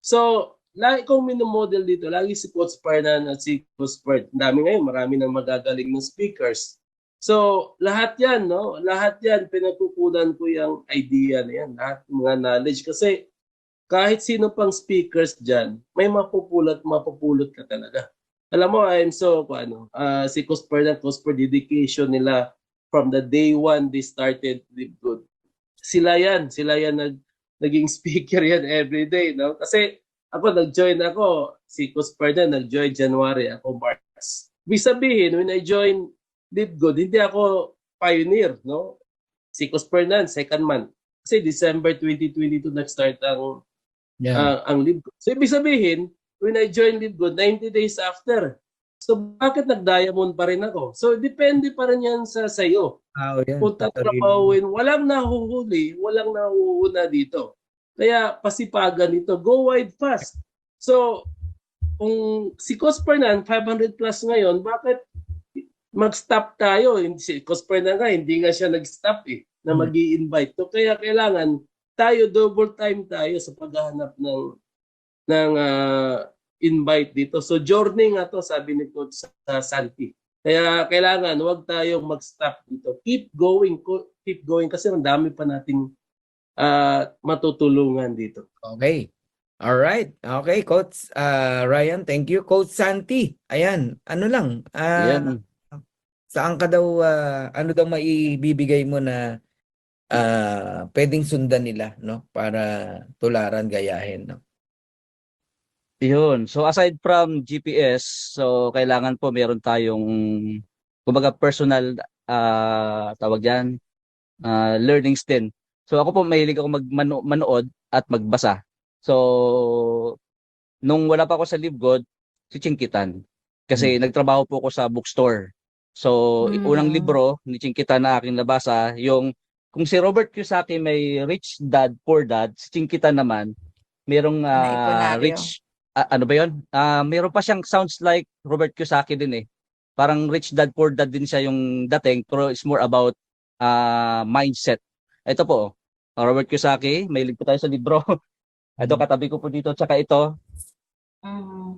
C: So, lagi kong minomodel dito, lagi si Coach Parnan at si Coach Bert. Dami ngayon, marami nang magagaling ng speakers. So, lahat yan, no? Lahat yan, pinagkukunan ko yung idea na yan, lahat mga knowledge. Kasi kahit sino pang speakers dyan, may mapupulot ka talaga. Alam mo, I'm so, si Coach Parnan, Coach Bert, dedication nila from the day one they started Live Good. Sila yan naging speaker yan every day, no? Kasi ako nag-join si Coach Parnan nag-join January, ako March. Ibig sabihin, when I joined Live Good, hindi ako pioneer, no? Si Coach Parnan, second month. Kasi December 2022 nag-start ang Live Good. So ibig sabihin, when I joined Live Good, 90 days after. So bakit nag-diamond pa rin ako? So depende pa rin yan sa sayo. Kung tatrabahuin, walang nahuhuli, walang nahuhuna dito. Kaya pasipagan ito, go wide fast. So kung si Coach Parnan 500 plus ngayon, bakit mag-stop tayo? Si Coach Parnan nga, hindi nga siya nag-stop na mag-i-invite. So kaya kailangan tayo double time tayo sa paghahanap ng invite dito. So journey nga to, sabi ni Coach Santi. Kaya kailangan wag tayong mag-stop dito. Keep going kasi ang dami pa nating matutulungan dito.
B: Okay. All right. Okay, Coach Ryan, thank you. Coach Santi, ayan, ano lang, saan ka daw, ano daw maibibigay mo na pwedeng sundan nila, no? Para tularan, gayahin, no?
D: Yun. So aside from GPS, so kailangan po meron tayong kumbaga personal tawag diyan, learnings din. So ako po mahilig ako manood at magbasa. So nung wala pa ako sa Live Good, si Chinkitan. Kasi nagtrabaho po ako sa bookstore. So unang libro ni Chinkitan na aking nabasa, yung kung si Robert Kiyosaki may Rich Dad, Poor Dad, si Chinkitan naman merong Rich ano ba yun? Meron pa siyang sounds like Robert Kiyosaki din eh. Parang Rich Dad, Poor Dad din siya yung dating, pero it's more about mindset. Ito po, Robert Kiyosaki, may link po tayo sa libro. Ito, katabi ko po dito, tsaka ito.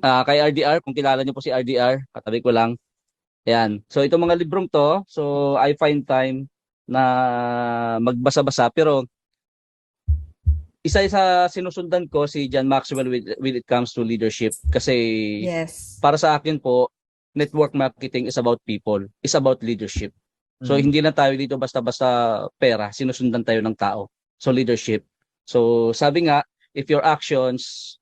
D: Kay RDR, kung kilala niyo po si RDR, katabi ko lang. Ayan. So, itong mga librong to, so I find time na magbasa-basa, pero isa sa sinusundan ko si John Maxwell when it comes to leadership kasi para sa akin po network marketing is about people, is about leadership. So hindi na tayo dito basta-basta pera, sinusundan tayo ng tao. So leadership. So sabi nga, if your actions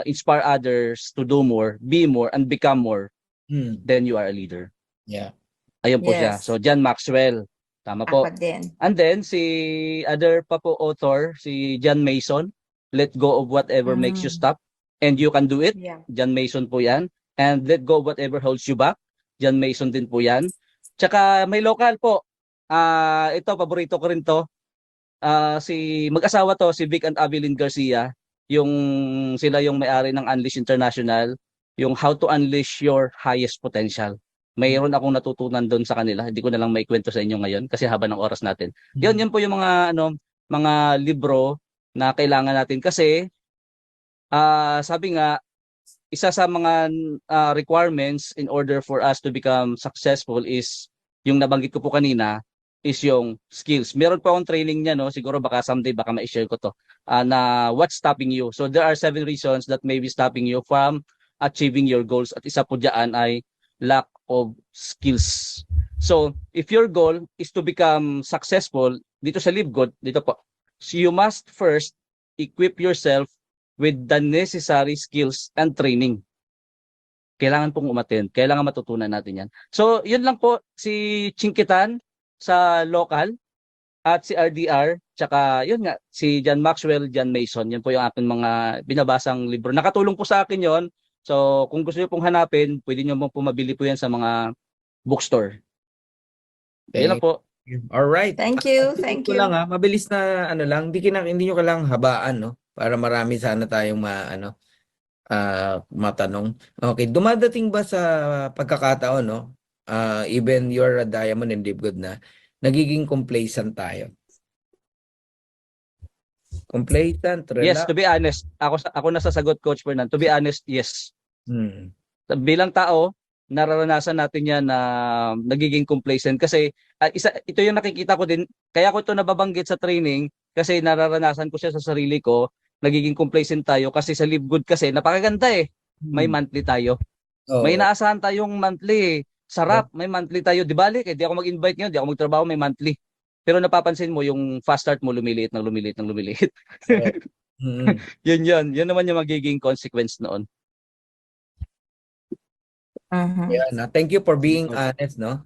D: inspire others to do more, be more and become more, then you are a leader.
B: Yeah.
D: Ayun po siya. So John Maxwell. Tama po. And then, si other pa po author, si John Mason, Let Go of Whatever Makes You Stop, and You Can Do It.
A: Yeah.
D: John Mason po yan. And Let Go of Whatever Holds You Back. John Mason din po yan. Tsaka may local po. Ito, paborito ko rin to. Mag-asawa to, si Vic and Abilene Garcia. Sila yung may-ari ng Unleash International. Yung How to Unleash Your Highest Potential. Mayroon akong natutunan doon sa kanila. Hindi ko na lang maikwento sa inyo ngayon kasi haba ng oras natin. Yun po yung mga libro na kailangan natin kasi sabi nga isa sa mga requirements in order for us to become successful is yung nabanggit ko po kanina is yung skills. Meron pa akong training niya, no? Siguro baka someday baka ma-share ko to. Na what's stopping you. So there are 7 reasons that may be stopping you from achieving your goals. At isa po diyan ay lack of skills. So if your goal is to become successful dito sa Live Good, dito po. So you must first equip yourself with the necessary skills and training. Kailangan pong umattend. Kailangan matutunan natin yan. So yun lang po, si Chinkitan sa local at si RDR, tsaka yun nga, si John Maxwell, John Mason. Yan po yung aking mga binabasang libro. Nakatulong po sa akin yon. So kung gusto niyo pong hanapin, pwede niyo pong pumabili po yan sa mga bookstore. Yan lang po.
B: All right.
A: Thank you. Thank
B: Ko
A: you.
B: lang mabilis na ano lang, hindi nyo kailangang habaan, no? Para marami sana tayong matanong. Okay, dumadating ba sa pagkakataon, no? Even you're a diamond and live good na, nagiging complacent tayo. Complacent,
D: Yes,
B: relax.
D: to be honest, ako nasasagot, Coach Fernan. To be honest, yes. Bilang tao, nararanasan natin yan na nagiging complacent kasi ito yung nakikita ko din, kaya ko ito nababanggit sa training kasi nararanasan ko siya sa sarili ko, nagiging complacent tayo kasi sa Live Good kasi napakaganda eh. May monthly tayo. May inaasahan tayong monthly. Sarap, may monthly tayo. Di balik, di ako mag-invite ngayon, di ako magtrabaho, may monthly. Pero napapansin mo yung fast start mo lumiliit ng lumiliit ng lumiliit. Yun naman yung magiging consequence noon.
B: Yeah, thank you for being honest, no?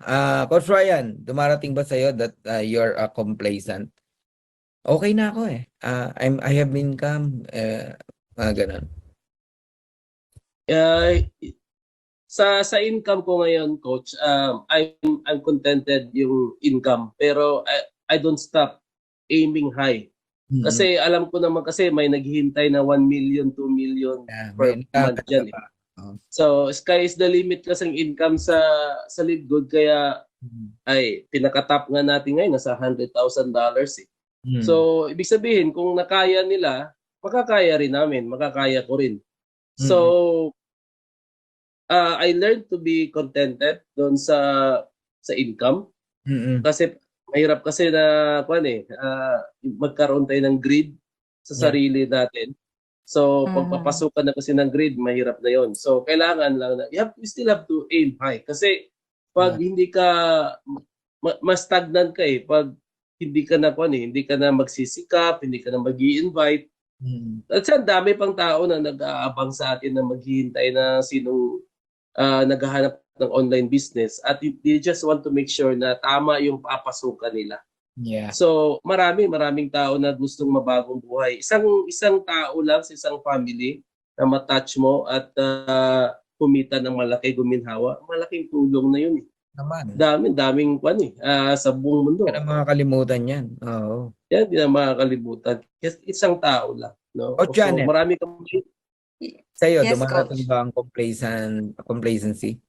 B: Coach Ryan, dumarating ba sa'yo that you're complacent? Okay na ako eh. I have income, ganun.
C: Sa income ko ngayon, Coach, I'm contented yung income, pero I don't stop aiming high. Kasi alam ko naman kasi may naghihintay na 1 million, 2 million per month dyan. So sky is the limit kasi ng income sa Live Good, kaya ay pinakatap nga natin ngayon nasa $100,000 eh. So ibig sabihin kung nakaya nila, makakaya rin namin, makakaya ko rin. So I learned to be contented doon sa income. Kasi mahirap kasi na magkaroon tayo ng greed sa sarili natin. So pagpapasukan na kasi ng greed, mahirap na 'yon. So kailangan lang na you still have to aim high kasi pag hindi ka ma-stagnant ka eh, pag hindi ka na hindi ka na magsisikap, hindi ka na magi-invite. At sa dami pang tao na nag-aabang sa atin na maghihintay na sinong naghahanap ng online business at they just want to make sure na tama yung papasukan nila.
B: Yeah.
C: So maraming tao na gustong mabagong buhay. Isang tao lang sa isang family na matouch mo at kumita ng malaki, guminhawa, malaking tulong na yun.
B: Naman.
C: Daming sa buong mundo.
B: Hindi na makakalimutan yan. Oo.
C: Yan, hindi na makakalimutan. Isang tao lang. No?
B: O, Janet.
C: So, marami kang
B: sa'yo,
A: Yes,
B: dumarating ba ang complacency?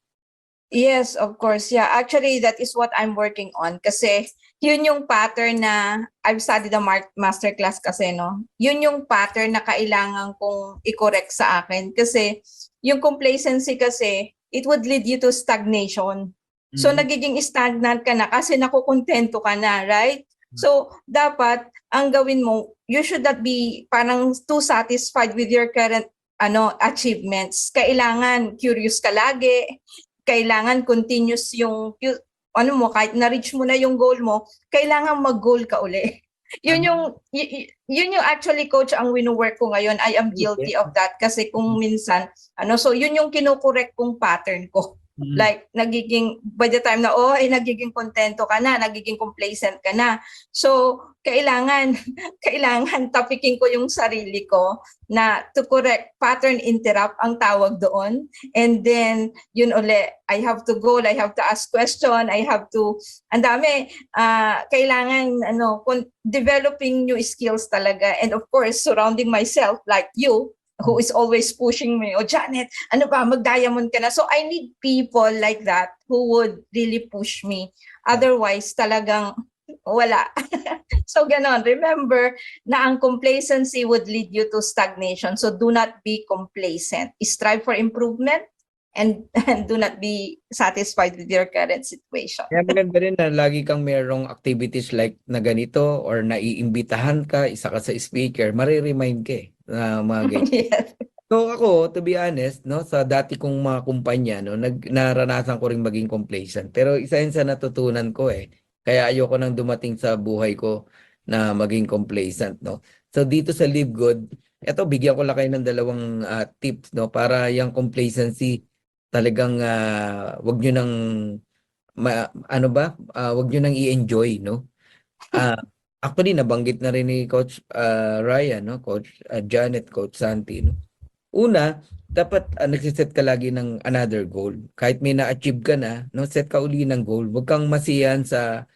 A: Yes, of course. Yeah, actually, that is what I'm working on. Kasi yun yung pattern na I've studied the masterclass kasi, no? Yun yung pattern na kailangan kong i-correct sa akin. Kasi yung complacency kasi, it would lead you to stagnation. So, nagiging stagnant ka na kasi nakukontento ka na, right? So, dapat, ang gawin mo, you should not be parang too satisfied with your current achievements. Kailangan curious ka lagi. Kailangan continuous yung kahit na-reach mo na yung goal mo, kailangan mag-goal ka uli. Yun yung actually, Coach, ang wino-work ko ngayon. I am guilty of that kasi kung minsan, so yun yung kinokorek kong pattern ko. Like, by the time na, nagiging kontento ka na, nagiging complacent ka na. So, kailangan tapikin ko yung sarili ko na to correct, pattern interrupt ang tawag doon. And then, yun uli, I have to goal, I have to ask question, I have to, ang dami, kailangan, developing new skills talaga. And of course, surrounding myself like you, who is always pushing me, Janet, mag-diamond ka na. So I need people like that who would really push me. Otherwise, talagang wala. So ganon, remember na ang complacency would lead you to stagnation. So do not be complacent. Strive for improvement and do not be satisfied with your current situation.
B: Kaya maganda rin na lagi kang merong activities like na ganito or naiimbitahan ka, isa ka sa speaker, mariremind ka na mga ganyan.
A: Yes.
B: So ako, to be honest, no, sa dati kong mga kumpanya, no, naranasan ko rin maging complacent. Pero isa yun sa natutunan ko eh. Kaya ayoko nang dumating sa buhay ko na maging complacent, no. So dito sa Live Good, eto bigyan ko lang kayo ng dalawang tips, no, para yung complacency talagang wag nyo nang wag nyo nang i-enjoy, no. Actually nabanggit na rin ni Coach Ryan, no, Coach Janet, Coach Santi, no. Una, dapat nagsiset ka lagi ng another goal. Kahit may na-achieve ka na, no, set ka uli ng goal. Huwag kang masiyan sa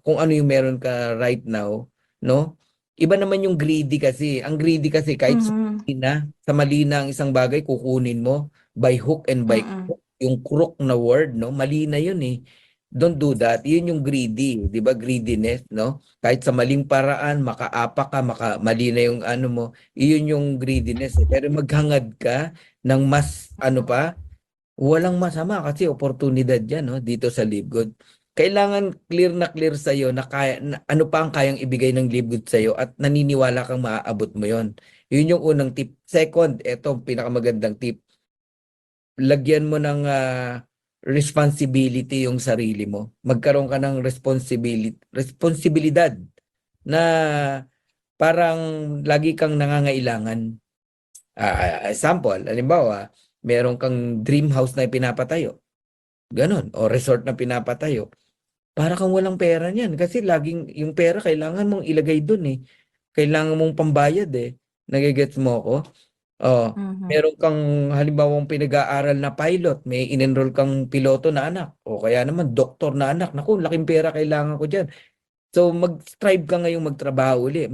B: kung ano yung meron ka right now, no? Iba naman yung greedy kasi. Ang greedy kasi kahit sa mali na ang isang bagay, kukunin mo by hook and by crook. Yung crook na word, no? Mali na yun eh. Don't do that. Yun yung greedy, 'di ba? Greediness, no? Kahit sa maling paraan, makaapa ka, mali na yung ano mo, iyon yung greediness. Pero maghangad ka ng mas walang masama kasi oportunidad 'yan, no, dito sa Live Good. Kailangan clear na clear sa iyo na kaya ano pa ang kayang ibigay ng Live Good sa iyo at naniniwala kang maaabot mo 'yon. Yun yung unang tip. Second, eto pinakamagandang tip. Lagyan mo ng responsibility yung sarili mo. Magkaroon ka ng responsibilidad na parang lagi kang nangangailangan. Example, halimbawa, meron kang dream house na pinapatayo. Ganon. O resort na pinapatayo. Para kang walang pera niyan. Kasi laging yung pera kailangan mong ilagay dun eh. Kailangan mong pambayad eh. Nagigets mo ako? Meron kang halimbawang pinag-aaral na pilot, may in-enroll kang piloto na anak o kaya naman doktor na anak. Naku, laking pera kailangan ko diyan. So mag-strive ka ngayong magtrabaho uli,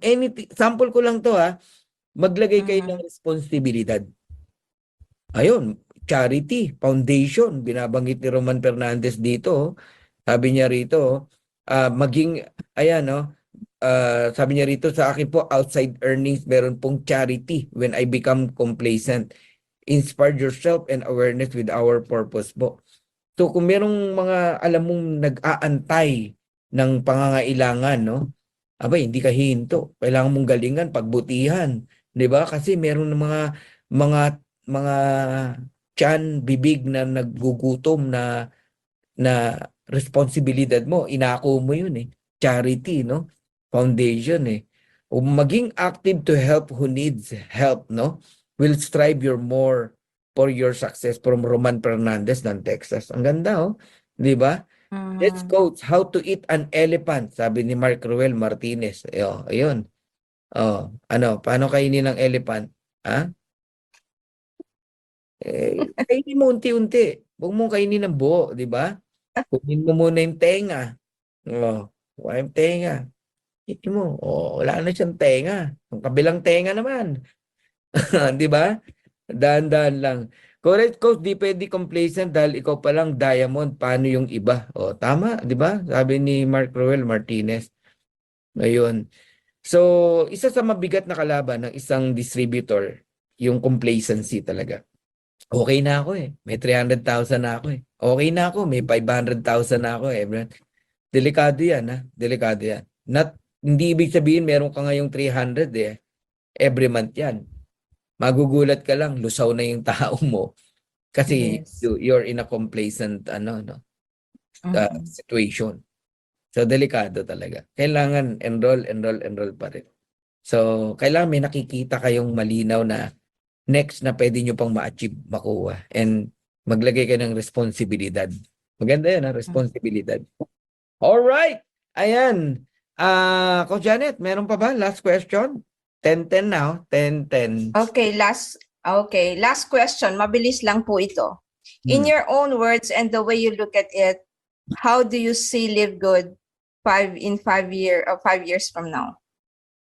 B: anything, sample ko lang to maglagay kayo ng responsibilidad. Ayun, charity, foundation, binabanggit ni Roman Fernandez dito. Sabi niya rito, sabi niya rito sa akin po, outside earnings, meron pong charity when I become complacent. Inspire yourself and awareness with our purpose po. So kung merong mga alam mong nag-aantay ng pangangailangan, no? Abay, hindi ka hihinto. Kailangan mong galingan, pagbutihan. 'Di ba? Kasi meron mga tiyan, bibig na naggugutom na responsibilidad mo. Inako mo yun eh. Charity, no? Foundation eh. O maging active to help who needs help, no? Will strive more for your success from Roman Fernandez ng Texas. Ang ganda, oh. 'Di ba? Let's coach how to eat an elephant, sabi ni Mark Ruel Martinez. Ayun. Paano kainin ng elephant? Kainin mo unti-unti. Huwag mong kainin ng buo, 'di ba? Kunin mo muna yung tenga. Kuha yung tenga. Itin mo, wala na siyang tenga. Ang kabilang tenga naman. Di ba? Dahan-dahan lang. Correct, Coach, di pwede complacent dahil ikaw palang diamond. Paano yung iba? Tama, di ba? Sabi ni Mark Roel Martinez. Ngayon. So, isa sa mabigat na kalaban ng isang distributor, yung complacency talaga. Okay na ako eh. May 300,000 na ako eh. Okay na ako. May 500,000 na ako eh. Delikado yan Delikado yan. Hindi ibig sabihin meron ka ngayong 300 eh. Every month yan. Magugulat ka lang, lusaw na yung tao mo. Kasi
A: Yes.
B: you're in a complacent situation. So delikado talaga. Kailangan enroll pa rin. So kailangan may nakikita kayong malinaw na next na pwede nyo pang ma-achieve, makuha. And maglagay kayo ng responsibilidad. Maganda yan responsibilidad. Alright! Ayan. Coach Janet, meron pa ba? Last question? 10-10 now. 10-10.
A: Okay, last question. Mabilis lang po ito. In your own words and the way you look at it, how do you see Live Good 5 years from now?